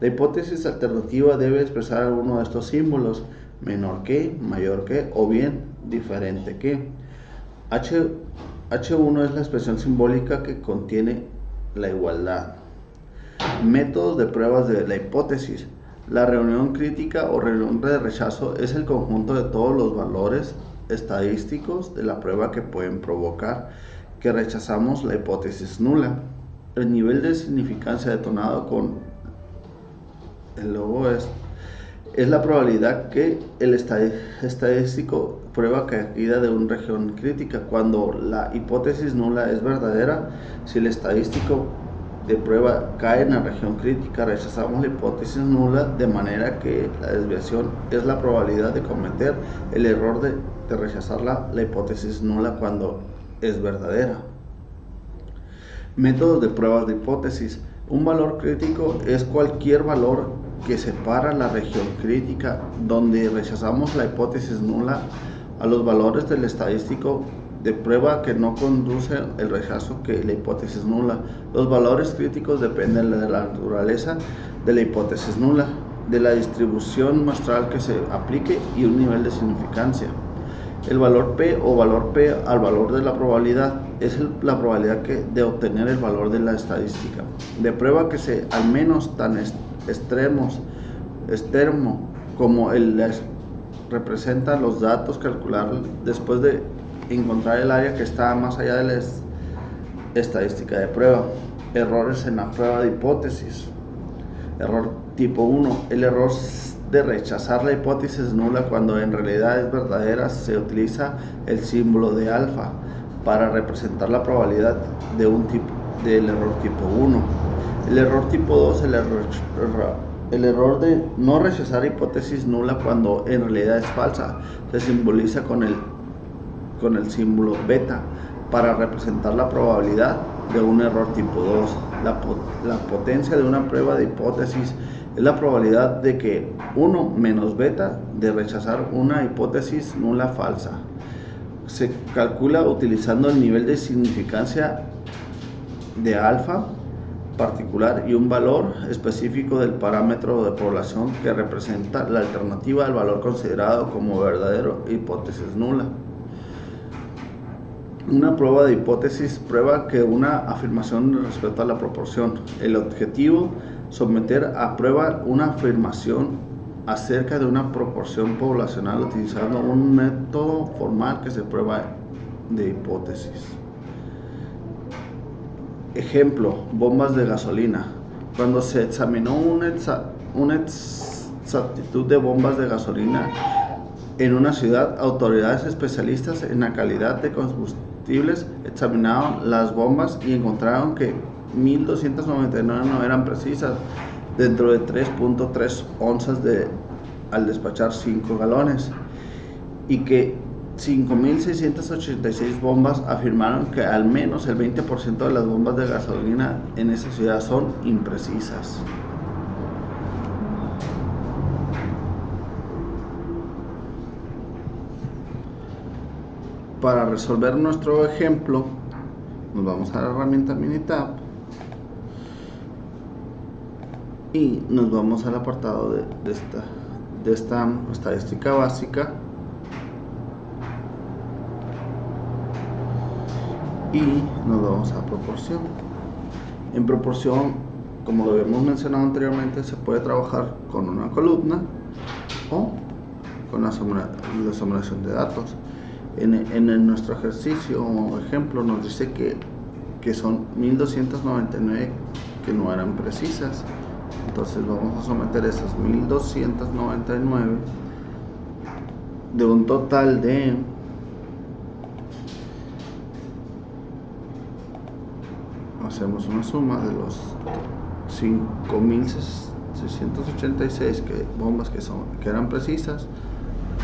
La hipótesis alternativa debe expresar alguno de estos símbolos: menor que, mayor que o bien diferente que. H1 es la expresión simbólica que contiene la igualdad. Métodos de pruebas de la hipótesis. La reunión crítica o reunión de rechazo es el conjunto de todos los valores estadísticos de la prueba que pueden provocar que rechazamos la hipótesis nula. El nivel de significancia detonado con el logo es la probabilidad que el estadístico prueba caída de una región crítica. Cuando la hipótesis nula es verdadera, si el estadístico de prueba cae en la región crítica, rechazamos la hipótesis nula, de manera que la desviación es la probabilidad de cometer el error de rechazar la hipótesis nula cuando es verdadera. Métodos de pruebas de hipótesis. Un valor crítico es cualquier valor que separa la región crítica donde rechazamos la hipótesis nula a los valores del estadístico de prueba que no conduce el rechazo que la hipótesis nula. Los valores críticos dependen de la naturaleza de la hipótesis nula, de la distribución muestral que se aplique y un nivel de significancia. El valor P o valor P al valor de la probabilidad es la probabilidad de obtener el valor de la estadística de prueba que sea al menos tan extremo como representa los datos calcular después de encontrar el área que está más allá de la estadística de prueba. Errores en la prueba de hipótesis. Error tipo 1. El error de rechazar la hipótesis nula cuando en realidad es verdadera. Se utiliza el símbolo de alfa para representar la probabilidad del error tipo 1. El error tipo 2. El error de no rechazar hipótesis nula cuando en realidad es falsa. Se simboliza con el símbolo beta para representar la probabilidad de un error tipo 2. La potencia de una prueba de hipótesis es la probabilidad de que 1 menos beta de rechazar una hipótesis nula falsa. Se calcula utilizando el nivel de significancia de alfa particular y un valor específico del parámetro de población que representa la alternativa al valor considerado como verdadero hipótesis nula. Una prueba de hipótesis prueba que una afirmación respecto a la proporción. El objetivo: someter a prueba una afirmación acerca de una proporción poblacional utilizando un método formal que se prueba de hipótesis. Ejemplo: bombas de gasolina. Cuando se examinó una exactitud de bombas de gasolina en una ciudad, autoridades especialistas en la calidad de combustible combustibles examinaron las bombas y encontraron que 1299 no eran precisas dentro de 3.3 onzas al despachar 5 galones, y que 5.686 bombas afirmaron que al menos el 20% de las bombas de gasolina en esa ciudad son imprecisas. Para resolver nuestro ejemplo, nos vamos a la herramienta Minitab y nos vamos al apartado de esta estadística básica, y nos vamos a proporción. En proporción, como lo habíamos mencionado anteriormente, se puede trabajar con una columna o con la sumación de datos. En nuestro ejercicio o ejemplo nos dice que son 1299 que no eran precisas. Entonces vamos a someter esas 1299 de un total de 'hacemos una suma de los 5.686 bombas que eran precisas,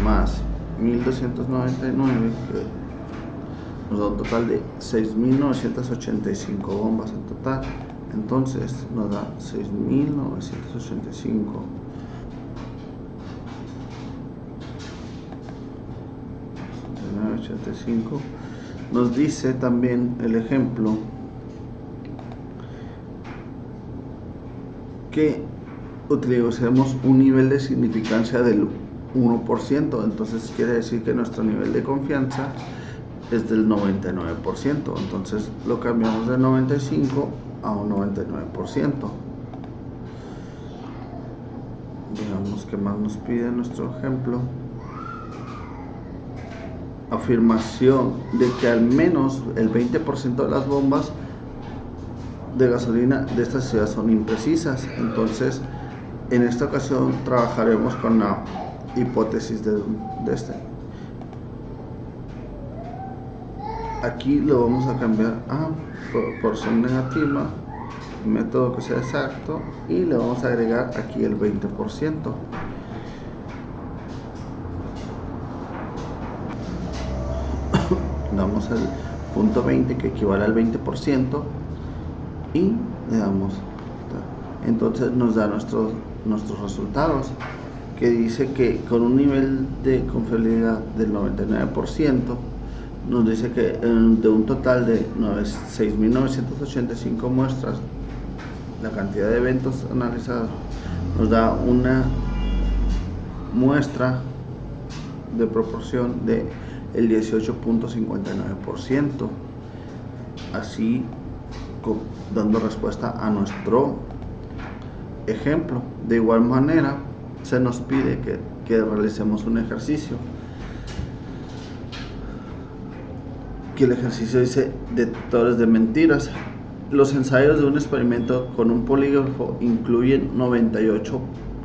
más 1299, que nos da un total de 6.985 bombas en total. Entonces nos da 6.985 nos dice también el ejemplo que utilicemos un nivel de significancia del 1%, entonces quiere decir que nuestro nivel de confianza es del 99%, entonces lo cambiamos de 95 a un 99%. Veamos qué más nos pide nuestro ejemplo. Afirmación de que al menos el 20% de las bombas de gasolina de esta ciudad son imprecisas. Entonces en esta ocasión trabajaremos con la hipótesis de este. Aquí lo vamos a cambiar a proporción negativa, método que sea exacto, y le vamos a agregar aquí el 20%. Damos el punto 20 que equivale al 20% y le damos. Entonces nos da nuestros resultados, que dice que con un nivel de confiabilidad del 99%, nos dice que de un total de 6.985 muestras, la cantidad de eventos analizados nos da una muestra de proporción de el 18.59%, así dando respuesta a nuestro ejemplo. De igual manera se nos pide que realicemos un ejercicio, que el ejercicio dice detectores de mentiras. Los ensayos de un experimento con un polígrafo incluyen 98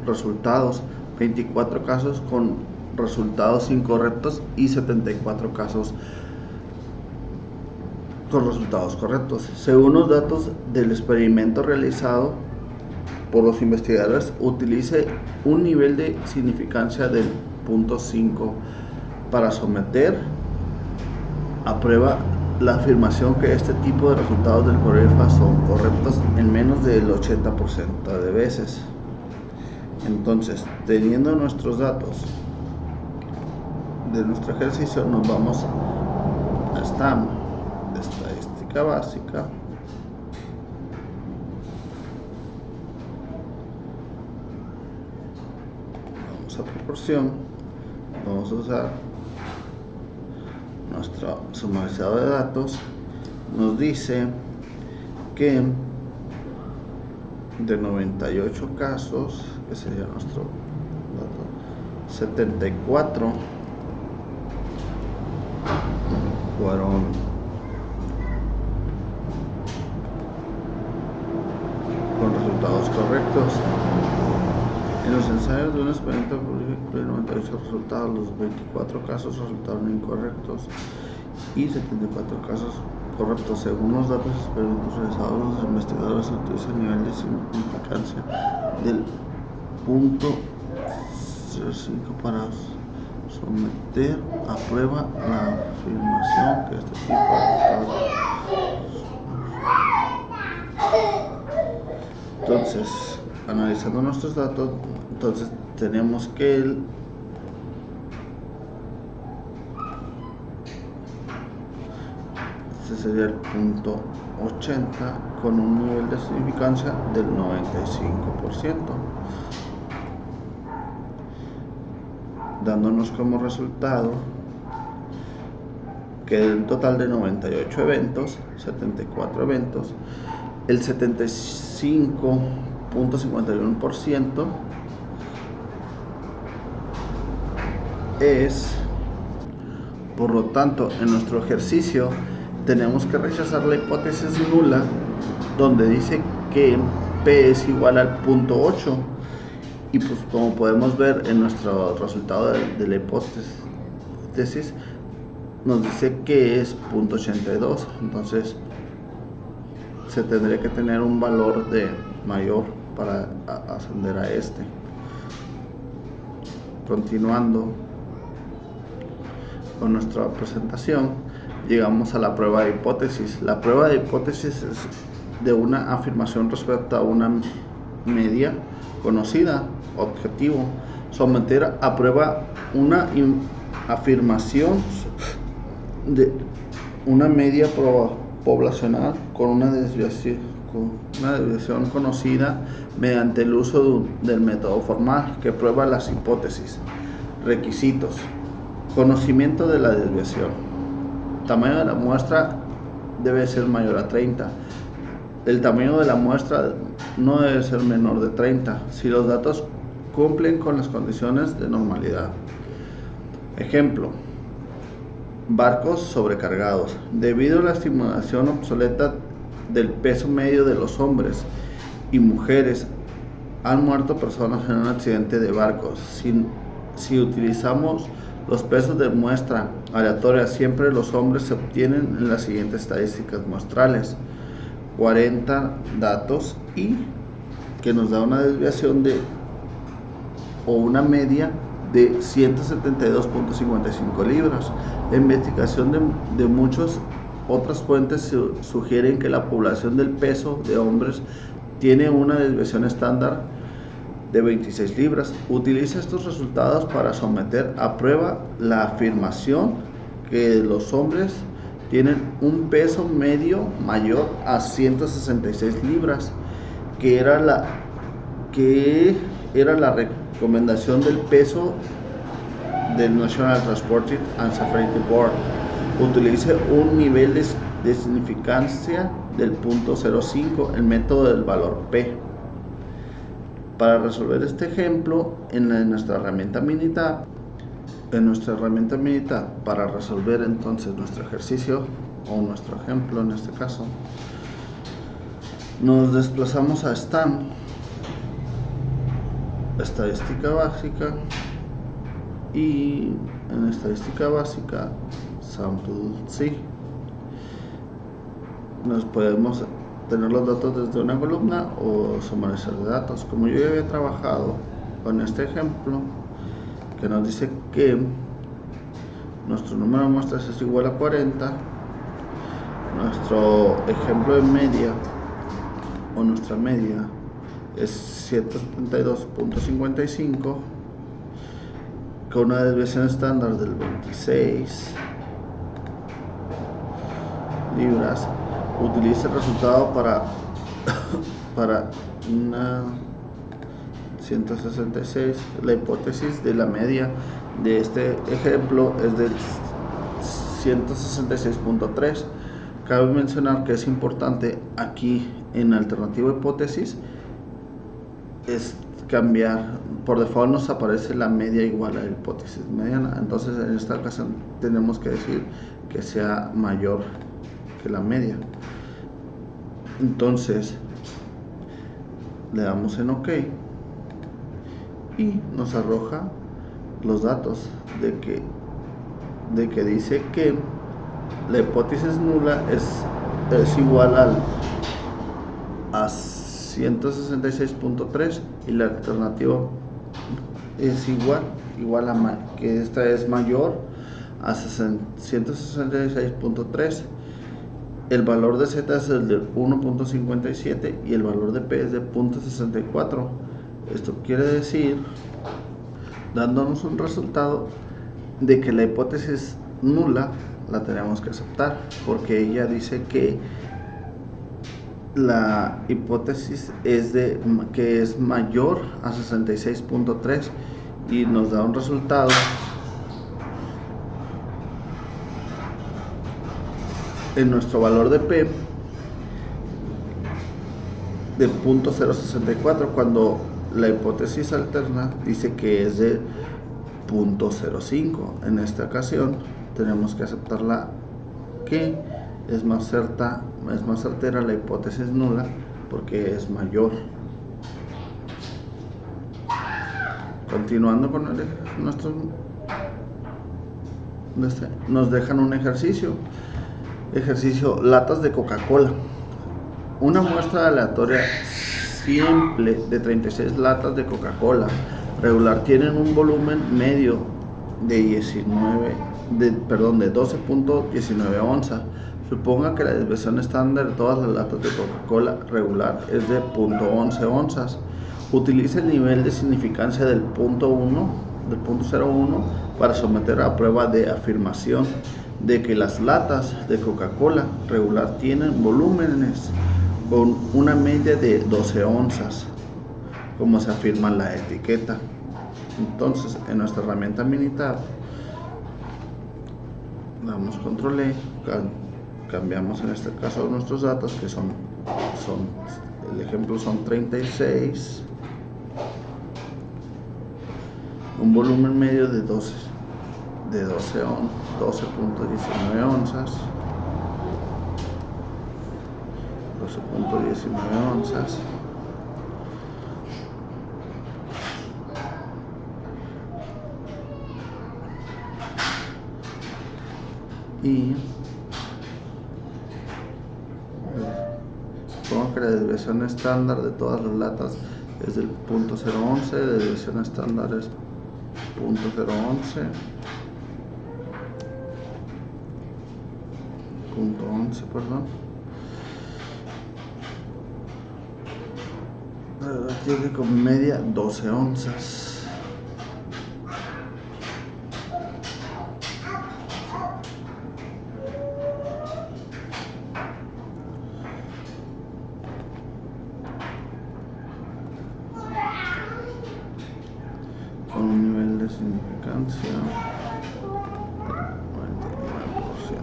resultados, 24 casos con resultados incorrectos y 74 casos con resultados correctos. Según los datos del experimento realizado por los investigadores, utilice un nivel de significancia del 0.5 para someter a prueba la afirmación que este tipo de resultados del polígrafo son correctos en menos del 80% de veces. Entonces, teniendo nuestros datos de nuestro ejercicio, nos vamos a esta estadística básica, vamos a proporción, vamos a usar nuestro sumarizado de datos. Nos dice que de 98 casos, que sería nuestro dato, 74 fueron con resultados correctos. En los ensayos de un experimento de 98 resultados, los 24 casos resultaron incorrectos y 74 casos correctos. Según los datos experimentos realizados, los investigadores utilizan el nivel de significancia del .05 para someter a prueba la afirmación que este tipo de datos. Entonces, analizando nuestros datos, entonces tenemos que este sería el .80 con un nivel de significancia del 95%, dándonos como resultado que del total de 98 eventos, 74 eventos, el 75.51% es. Por lo tanto, en nuestro ejercicio tenemos que rechazar la hipótesis nula, donde dice que P es igual al .8, y pues como podemos ver en nuestro resultado de la hipótesis, nos dice que es .82, entonces se tendría que tener un valor de mayor para ascender a este. Continuando con nuestra presentación, llegamos a la prueba de hipótesis. La prueba de hipótesis es de una afirmación respecto a una media conocida, objetivo. Someter a prueba una afirmación de una media poblacional con una desviación conocida mediante el uso del método formal que prueba las hipótesis. Requisitos: conocimiento de la desviación. Tamaño de la muestra debe ser mayor a 30. El tamaño de la muestra no debe ser menor de 30 si los datos cumplen con las condiciones de normalidad. Ejemplo: barcos sobrecargados. Debido a la estimación obsoleta del peso medio de los hombres y mujeres, han muerto personas en un accidente de barcos. Si utilizamos los pesos de muestra aleatoria, siempre los hombres se obtienen en las siguientes estadísticas muestrales: 40 datos y que nos da una desviación o una media de 172.55 libras. La investigación de muchas otras fuentes sugieren que la población del peso de hombres tiene una desviación estándar de 26 libras. Utiliza estos resultados para someter a prueba la afirmación que los hombres tienen un peso medio mayor a 166 libras, que era la recomendación del peso del National Transportation and Safety Board. Utilice un nivel de significancia del .05, el método del valor P. Para resolver este ejemplo, en nuestra herramienta Minitab, para resolver entonces nuestro ejercicio o nuestro ejemplo en este caso, nos desplazamos a STAM, estadística básica, y en estadística básica sample C nos podemos tener los datos desde una columna o sumarizar de datos. Como yo ya había trabajado con este ejemplo que nos dice que nuestro número de muestras es igual a 40, nuestro ejemplo de media o nuestra media es 172.55 con una desviación estándar del 26 libras. Utiliza el resultado para una 166. La hipótesis de la media de este ejemplo es del 166.3. Cabe mencionar que es importante aquí en alternativa hipótesis es cambiar. Por default nos aparece la media igual a la hipótesis mediana, entonces en esta ocasión tenemos que decir que sea mayor que la media. Entonces le damos en OK y nos arroja los datos de que dice que la hipótesis nula es igual a 166.3 y la alternativa es igual a que esta es mayor a 166.3. El valor de z es el de 1.57 y el valor de p es de 0.64. Esto quiere decir, dándonos un resultado de que la hipótesis nula la tenemos que aceptar, porque ella dice que la hipótesis que es mayor a 66.3 y nos da un resultado en nuestro valor de p de 0.064, cuando la hipótesis alterna dice que es de 0.05. En esta ocasión tenemos que aceptarla, que es más certera la hipótesis nula porque es mayor. Continuando con nos dejan un ejercicio latas de Coca-Cola. Una muestra aleatoria simple de 36 latas de Coca-Cola regular tienen un volumen medio de 12.19 onzas. Suponga que la desviación estándar de todas las latas de Coca-Cola regular es de 0.11 onzas. Utilice el nivel de significancia del punto 0.1 para someter a prueba de afirmación de que las latas de Coca-Cola regular tienen volúmenes con una media de 12 onzas, como se afirma en la etiqueta. Entonces, en nuestra herramienta Minitab, damos control E, cambiamos en este caso nuestros datos, que son el ejemplo son 36, un volumen medio de 12.19 onzas, 12.19 onzas, y supongo que la desviación estándar de todas las latas es del 0.011, la desviación estándar es 0.011, 0.11, perdón. Tiene como media 12 onzas. Con un nivel de significancia 99%.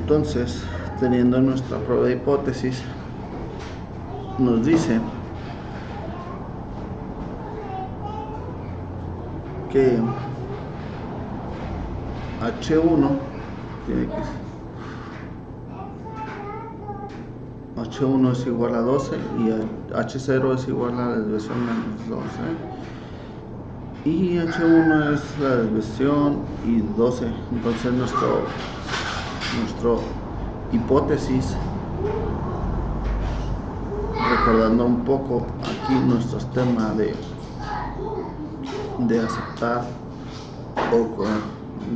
Entonces, teniendo nuestra prueba de hipótesis, nos dice que H1 tiene que H1 es igual a 12 y H0 es igual a la desviación menos 12 y H1 es la desviación y 12. Entonces nuestro hipótesis, recordando un poco aquí nuestro tema de aceptar poco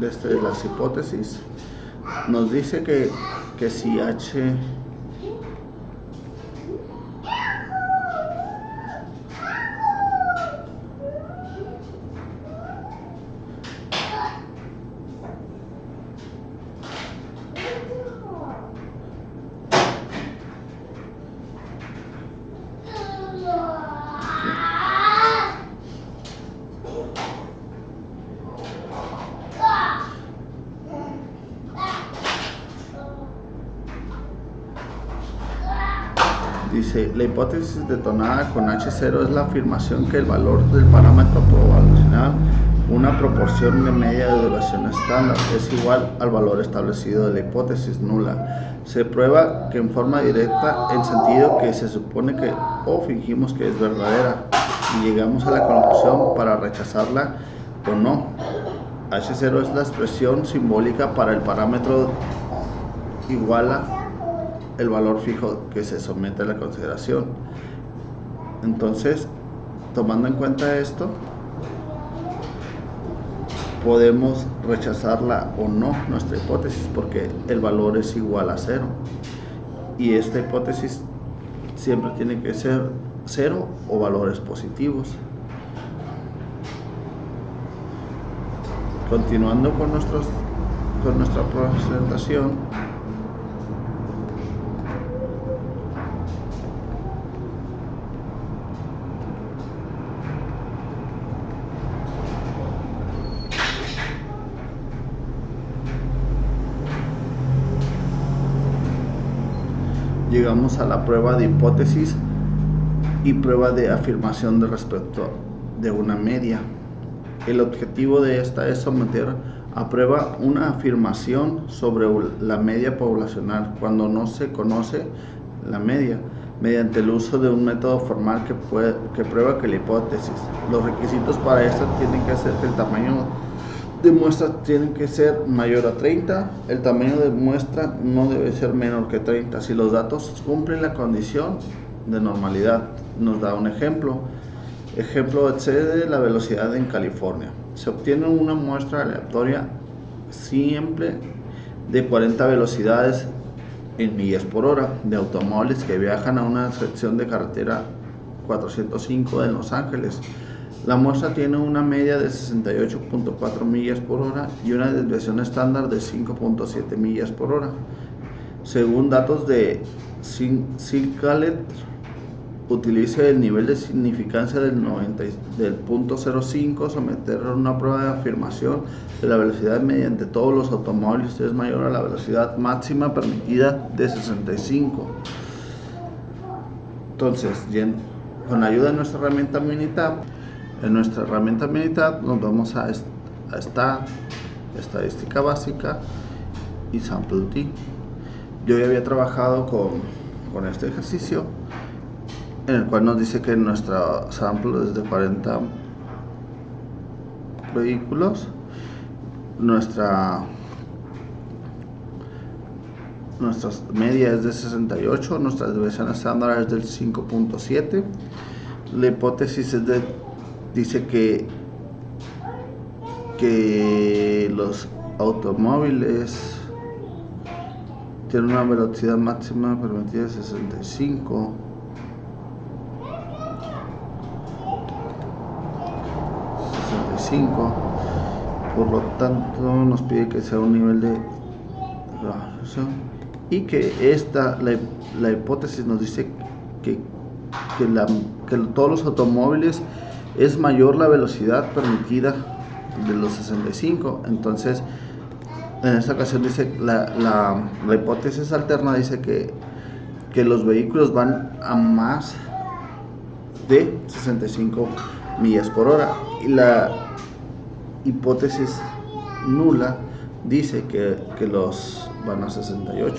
desde las hipótesis, nos dice que si H dice, la hipótesis detonada con H0 es la afirmación que el valor del parámetro poblacional, una proporción de media de desviación estándar, es igual al valor establecido de la hipótesis nula. Se prueba que en forma directa, en sentido que se supone que o fingimos que es verdadera, y llegamos a la conclusión para rechazarla o no. H0 es la expresión simbólica para el parámetro iguala el valor fijo que se somete a la consideración. Entonces, tomando en cuenta esto, podemos rechazarla o no nuestra hipótesis porque el valor es igual a 0 y esta hipótesis siempre tiene que ser 0 o valores positivos. Continuando con nuestra presentación, llegamos a la prueba de hipótesis y prueba de afirmación de respecto de una media. El objetivo de esta es someter a prueba una afirmación sobre la media poblacional cuando no se conoce la media, mediante el uso de un método formal que prueba que la hipótesis. Los requisitos para esto tienen que ser que el tamaño de muestra tiene que ser mayor a 30, el tamaño de muestra no debe ser menor que 30 si los datos cumplen la condición de normalidad. Nos da un ejemplo. Excede la velocidad en California. Se obtiene una muestra aleatoria siempre de 40 velocidades en millas por hora de automóviles que viajan a una sección de carretera 405 en Los Ángeles. La muestra tiene una media de 68.4 millas por hora y una desviación estándar de 5.7 millas por hora. Según datos de Silcalet, utilice el nivel de significancia del 0.05, someter a una prueba de afirmación de la velocidad mediante todos los automóviles es mayor a la velocidad máxima permitida de 65. Entonces, con la ayuda de nuestra herramienta Minitab, nos vamos a Stat, estadística básica y Sample-T. Yo ya había trabajado con este ejercicio, en el cual nos dice que nuestra sample es de 40 vehículos, nuestra media es de 68, nuestra desviación estándar es del 5.7. La hipótesis dice que los automóviles tienen una velocidad máxima permitida de 65. Por lo tanto nos pide que sea un nivel de y que la hipótesis nos dice que todos los automóviles es mayor la velocidad permitida de los 65. Entonces en esta ocasión dice la hipótesis alterna dice que los vehículos van a más de 65 millas por hora y la hipótesis nula dice que los van a 68.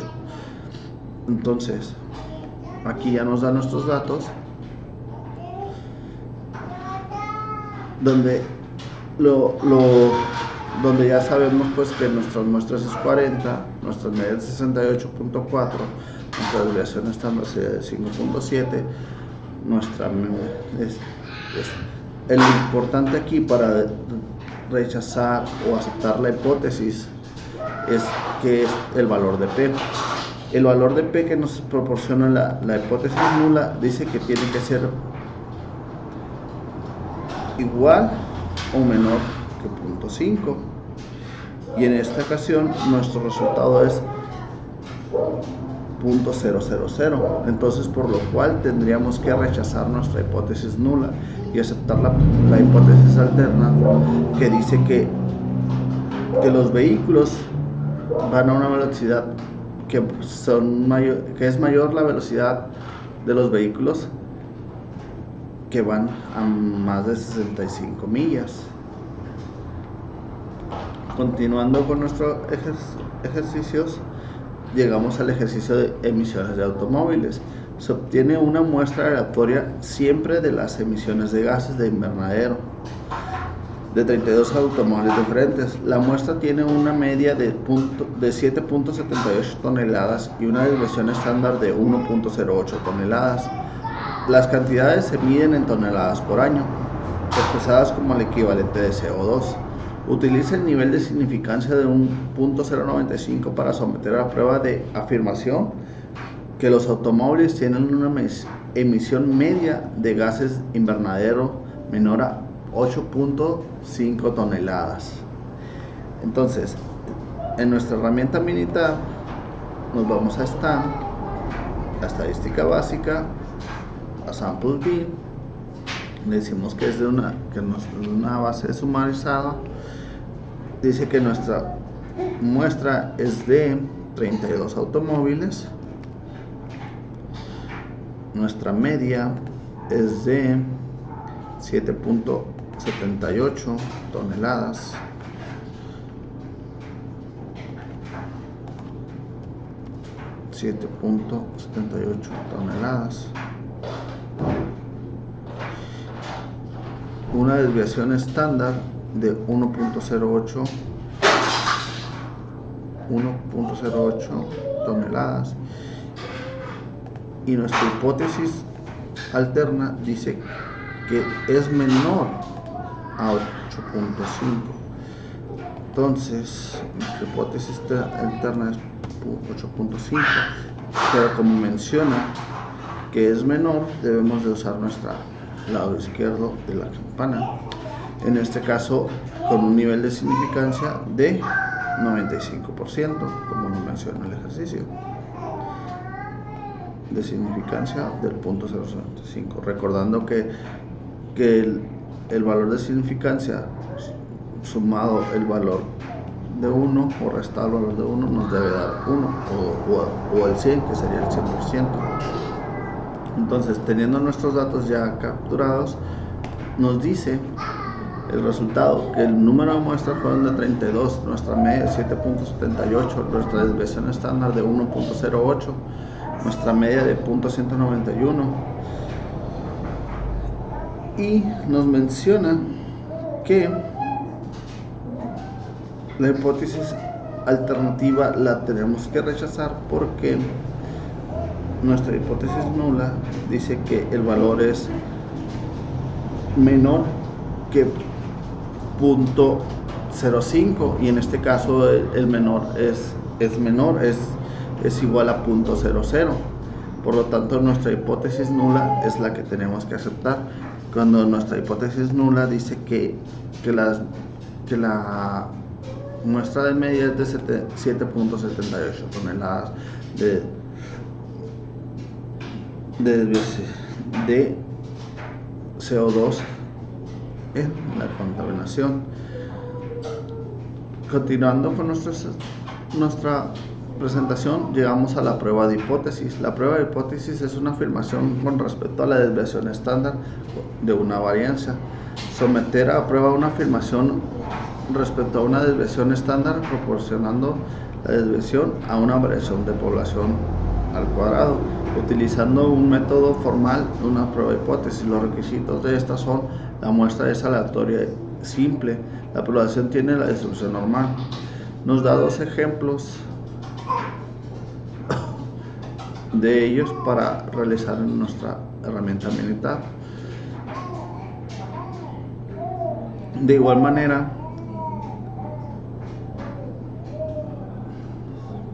Entonces aquí ya nos da nuestros datos donde donde ya sabemos pues que nuestras muestras es 40, nuestras medias 68.4, nuestra desviación estándar sería de 5.7, nuestra es el importante aquí para rechazar o aceptar la hipótesis es que es el valor de P. El valor de P que nos proporciona la hipótesis nula dice que tiene que ser igual o menor que 0.5 y en esta ocasión nuestro resultado es 0.000. Entonces, por lo cual tendríamos que rechazar nuestra hipótesis nula y aceptar la hipótesis alterna que dice que los vehículos van a una velocidad que es mayor la velocidad de los vehículos que van a más de 65 millas. Continuando con nuestros ejercicios, llegamos al ejercicio de emisiones de automóviles. Se obtiene una muestra aleatoria siempre de las emisiones de gases de invernadero. de 32 automóviles diferentes. La muestra tiene una media de 7.78 toneladas y una desviación estándar de 1.08 toneladas. Las cantidades se miden en toneladas por año, expresadas como el equivalente de CO2. Utiliza el nivel de significancia de un 0.095 para someter a la prueba de afirmación que los automóviles tienen una emisión media de gases invernadero menor a 8.5 toneladas. Entonces, en nuestra herramienta Minitab nos vamos a la estadística básica, a Sample B, le decimos que es de una base sumarizada. Dice que nuestra muestra es de 32 automóviles, nuestra media es de 7.78 toneladas. Una desviación estándar de 1.08 toneladas, y nuestra hipótesis alterna dice que es menor a 8.5. Entonces nuestra hipótesis alterna es 8.5, pero como menciona que es menor, debemos de usar nuestro lado izquierdo de la campana, en este caso con un nivel de significancia de 95%, como lo menciona el ejercicio de significancia del 0.075, recordando que el valor de significancia sumado el valor de 1 o restado el valor de 1 nos debe dar 1 o el 100, que sería el 100%. Entonces, teniendo nuestros datos ya capturados, nos dice el resultado que el número de muestras fueron de 32, nuestra media 7.78, nuestra desviación estándar de 1.08, nuestra media de 0.191, y nos menciona que la hipótesis alternativa la tenemos que rechazar porque nuestra hipótesis nula dice que el valor es menor que 0.05, y en este caso el menor es igual a 0.00. Por lo tanto, nuestra hipótesis nula es la que tenemos que aceptar. Cuando nuestra hipótesis nula dice que la muestra de media es de 7.78 toneladas de CO2 en la contaminación. Continuando con nuestra presentación, llegamos a la prueba de hipótesis. La prueba de hipótesis es una afirmación con respecto a la desviación estándar de una varianza. Someter a prueba una afirmación respecto a una desviación estándar proporcionando la desviación a una variación de población al cuadrado, utilizando un método formal de una prueba de hipótesis. Los requisitos de esta son: la muestra es aleatoria simple, la población tiene la distribución normal. Nos da dos ejemplos de ellos para realizar en nuestra herramienta Minitab. De igual manera,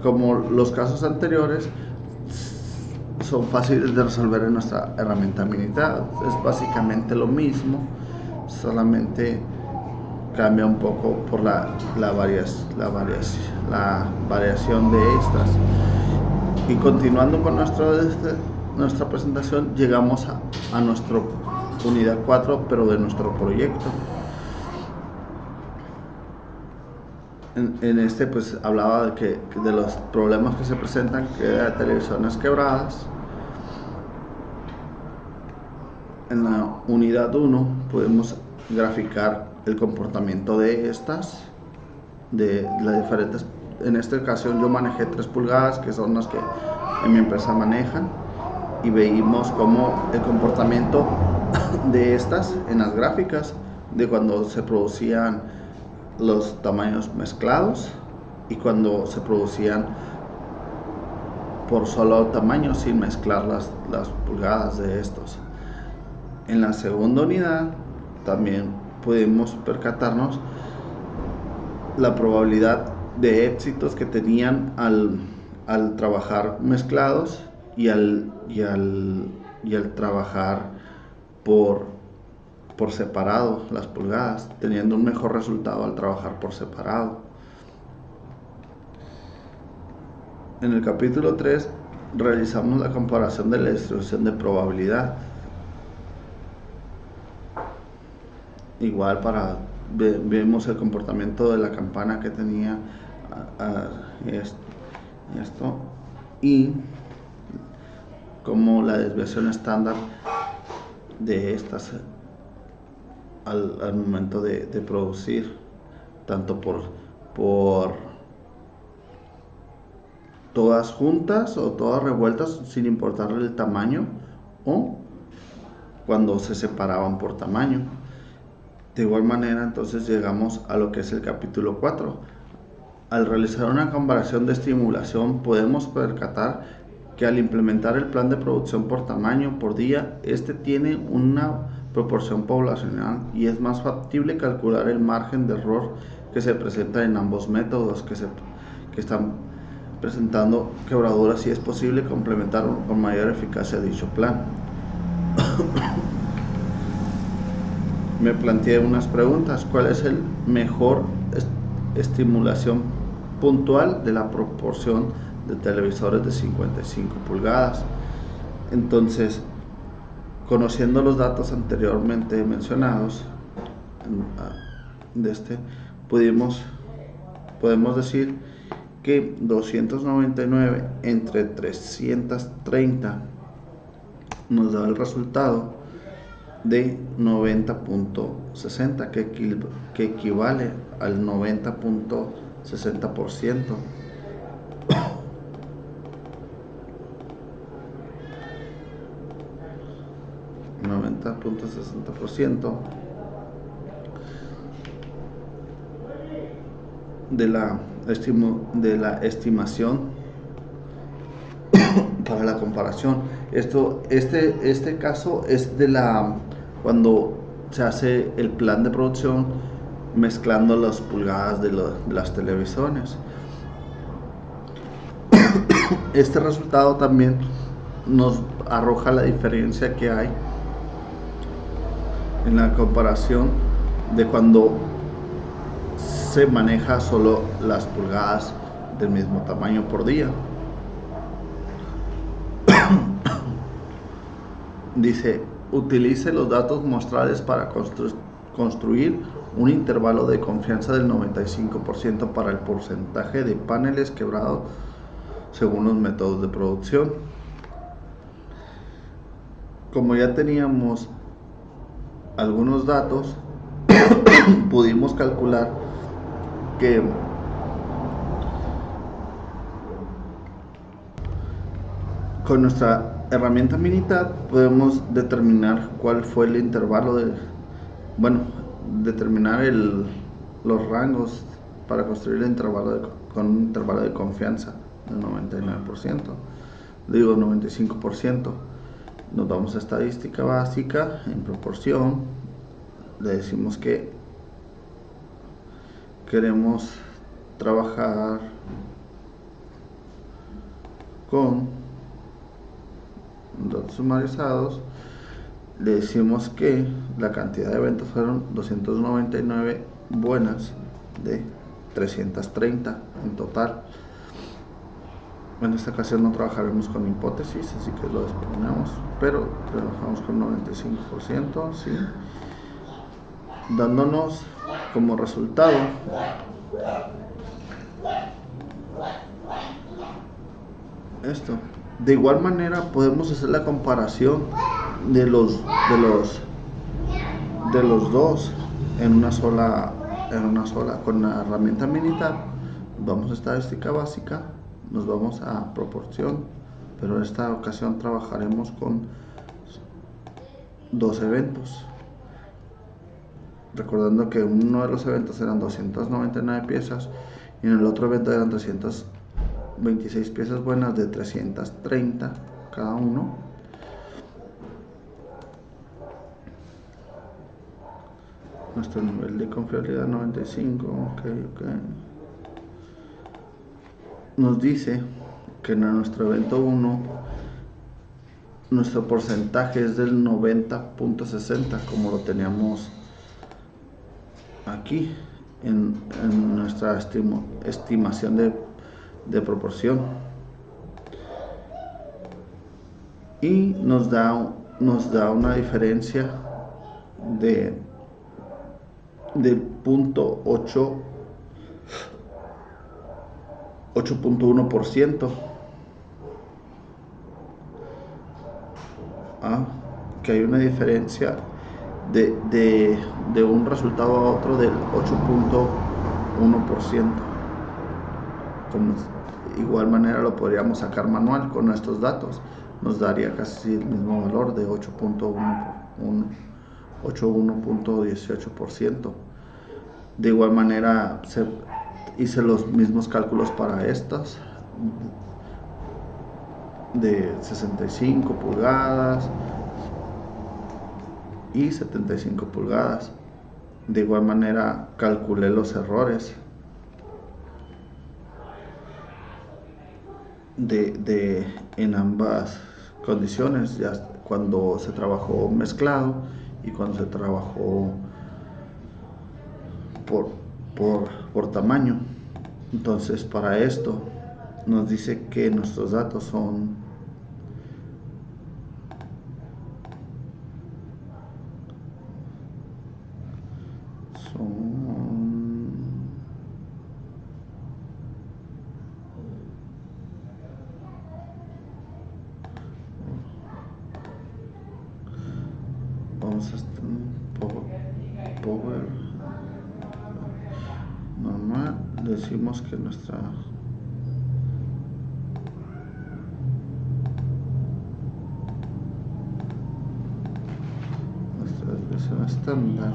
como los casos anteriores, son fáciles de resolver en nuestra herramienta Minitab. Es básicamente lo mismo, solamente cambia un poco por la variación de estas. Y continuando con nuestra presentación, llegamos a nuestra unidad 4, pero de nuestro proyecto. En este pues hablaba de los problemas que se presentan, que de televisiones quebradas. En la unidad 1 podemos graficar el comportamiento de estas, de las diferentes. En esta ocasión yo manejé 3 pulgadas, que son las que en mi empresa manejan, y veíamos cómo el comportamiento de estas en las gráficas de cuando se producían los tamaños mezclados y cuando se producían por solo tamaño sin mezclar las pulgadas de estos. En la segunda unidad también pudimos percatarnos la probabilidad de éxitos que tenían al trabajar mezclados y al trabajar por separado las pulgadas, teniendo un mejor resultado al trabajar por separado. En el capítulo 3 realizamos la comparación de la distribución de probabilidad. Igual vemos el comportamiento de la campana que tenía esto y como la desviación estándar de estas al momento de producir, tanto por todas juntas o todas revueltas sin importar el tamaño, o cuando se separaban por tamaño. De igual manera, entonces llegamos a lo que es el capítulo 4. Al realizar una comparación de estimulación, podemos percatar que al implementar el plan de producción por tamaño por día, este tiene una proporción poblacional y es más factible calcular el margen de error que se presenta en ambos métodos que están presentando quebraduras, y es posible complementar con mayor eficacia dicho plan. Me planteé unas preguntas. ¿Cuál es el mejor estimulación puntual de la proporción de televisores de 55 pulgadas? Entonces, conociendo los datos anteriormente mencionados podemos decir que 299 entre 330 nos da el resultado de 90.60, que equivale al 90.60%. de la estimación para la comparación. Este caso es cuando se hace el plan de producción mezclando las pulgadas de las televisiones. Este resultado también nos arroja la diferencia que hay en la comparación de cuando se maneja solo las pulgadas del mismo tamaño por día. Dice, utilice los datos muestrales para construir un intervalo de confianza del 95% para el porcentaje de paneles quebrados según los métodos de producción. Como ya teníamos algunos datos, pudimos calcular que con nuestra herramienta Minitab podemos determinar cuál fue el intervalo determinar los rangos para construir el intervalo con un intervalo de confianza del 99%, 95%. Nos vamos a estadística básica en proporción, le decimos que queremos trabajar con datos sumarizados. Le decimos que la cantidad de eventos fueron 299 buenas de 330 en total. En esta ocasión no trabajaremos con hipótesis, así que lo disponemos, pero trabajamos con 95%, ¿sí? Dándonos como resultado esto. De igual manera podemos hacer la comparación de los dos en una sola con la herramienta Minitab. Vamos a estadística básica, nos vamos a proporción, pero en esta ocasión trabajaremos con 2 eventos. recordando que uno de los eventos eran 299 piezas y en el otro evento eran 326 piezas buenas de 330 cada uno. Nuestro nivel de confiabilidad 95. Ok. Nos dice que en nuestro evento 1 nuestro porcentaje es del 90.60, como lo teníamos aquí en nuestra estimación de proporción, y nos da una diferencia de 8.1%, que hay una diferencia de un resultado a otro del 8.1%. Como igual manera lo podríamos sacar manual con estos datos, nos daría casi el mismo valor de 81.18%. De igual manera hice los mismos cálculos para estas de 65 pulgadas y 75 pulgadas. De igual manera calculé los errores en ambas condiciones, ya cuando se trabajó mezclado y cuando se trabajó por tamaño. Entonces, para esto nos dice que nuestros datos son vamos a power normal. Decimos que nuestra desviación estándar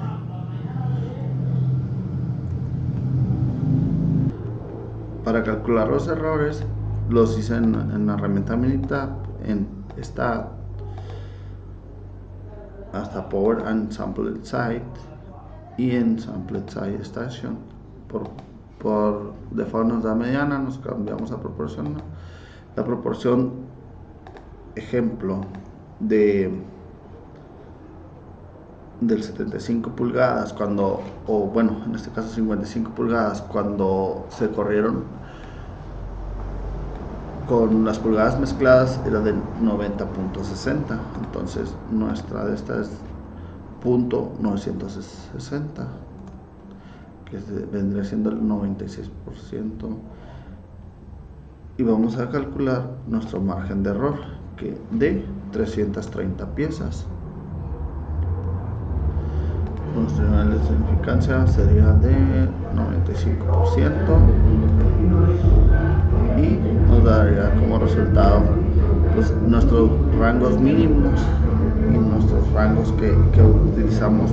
para calcular los errores los hice en la herramienta Minitab, en esta hasta Power and Sampled Site y en Sampled Site Station. Por default nos da mediana, nos cambiamos a proporción. La proporción ejemplo del 75 pulgadas cuando, o bueno, en este caso 55 pulgadas, cuando se corrieron con las pulgadas mezcladas, era del 90.60. Entonces nuestra de esta es .960, que vendría siendo el 96%, y vamos a calcular nuestro margen de error, que de 330 piezas. Nuestro nivel de significancia sería de 95% y nos daría como resultado pues nuestros rangos mínimos y nuestros rangos que utilizamos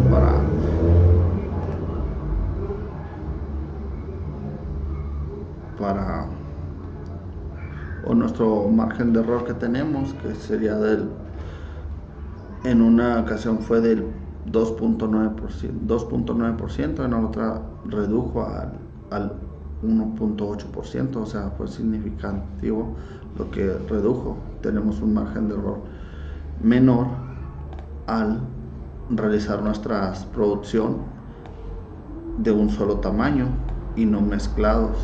o nuestro margen de error que tenemos, que sería en una ocasión fue del 2.9%, en la otra redujo al 1.8%, o sea, fue significativo lo que redujo. Tenemos un margen de error menor al realizar nuestra producción de un solo tamaño y no mezclados.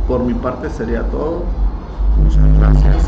Por mi parte sería todo. Muchas gracias.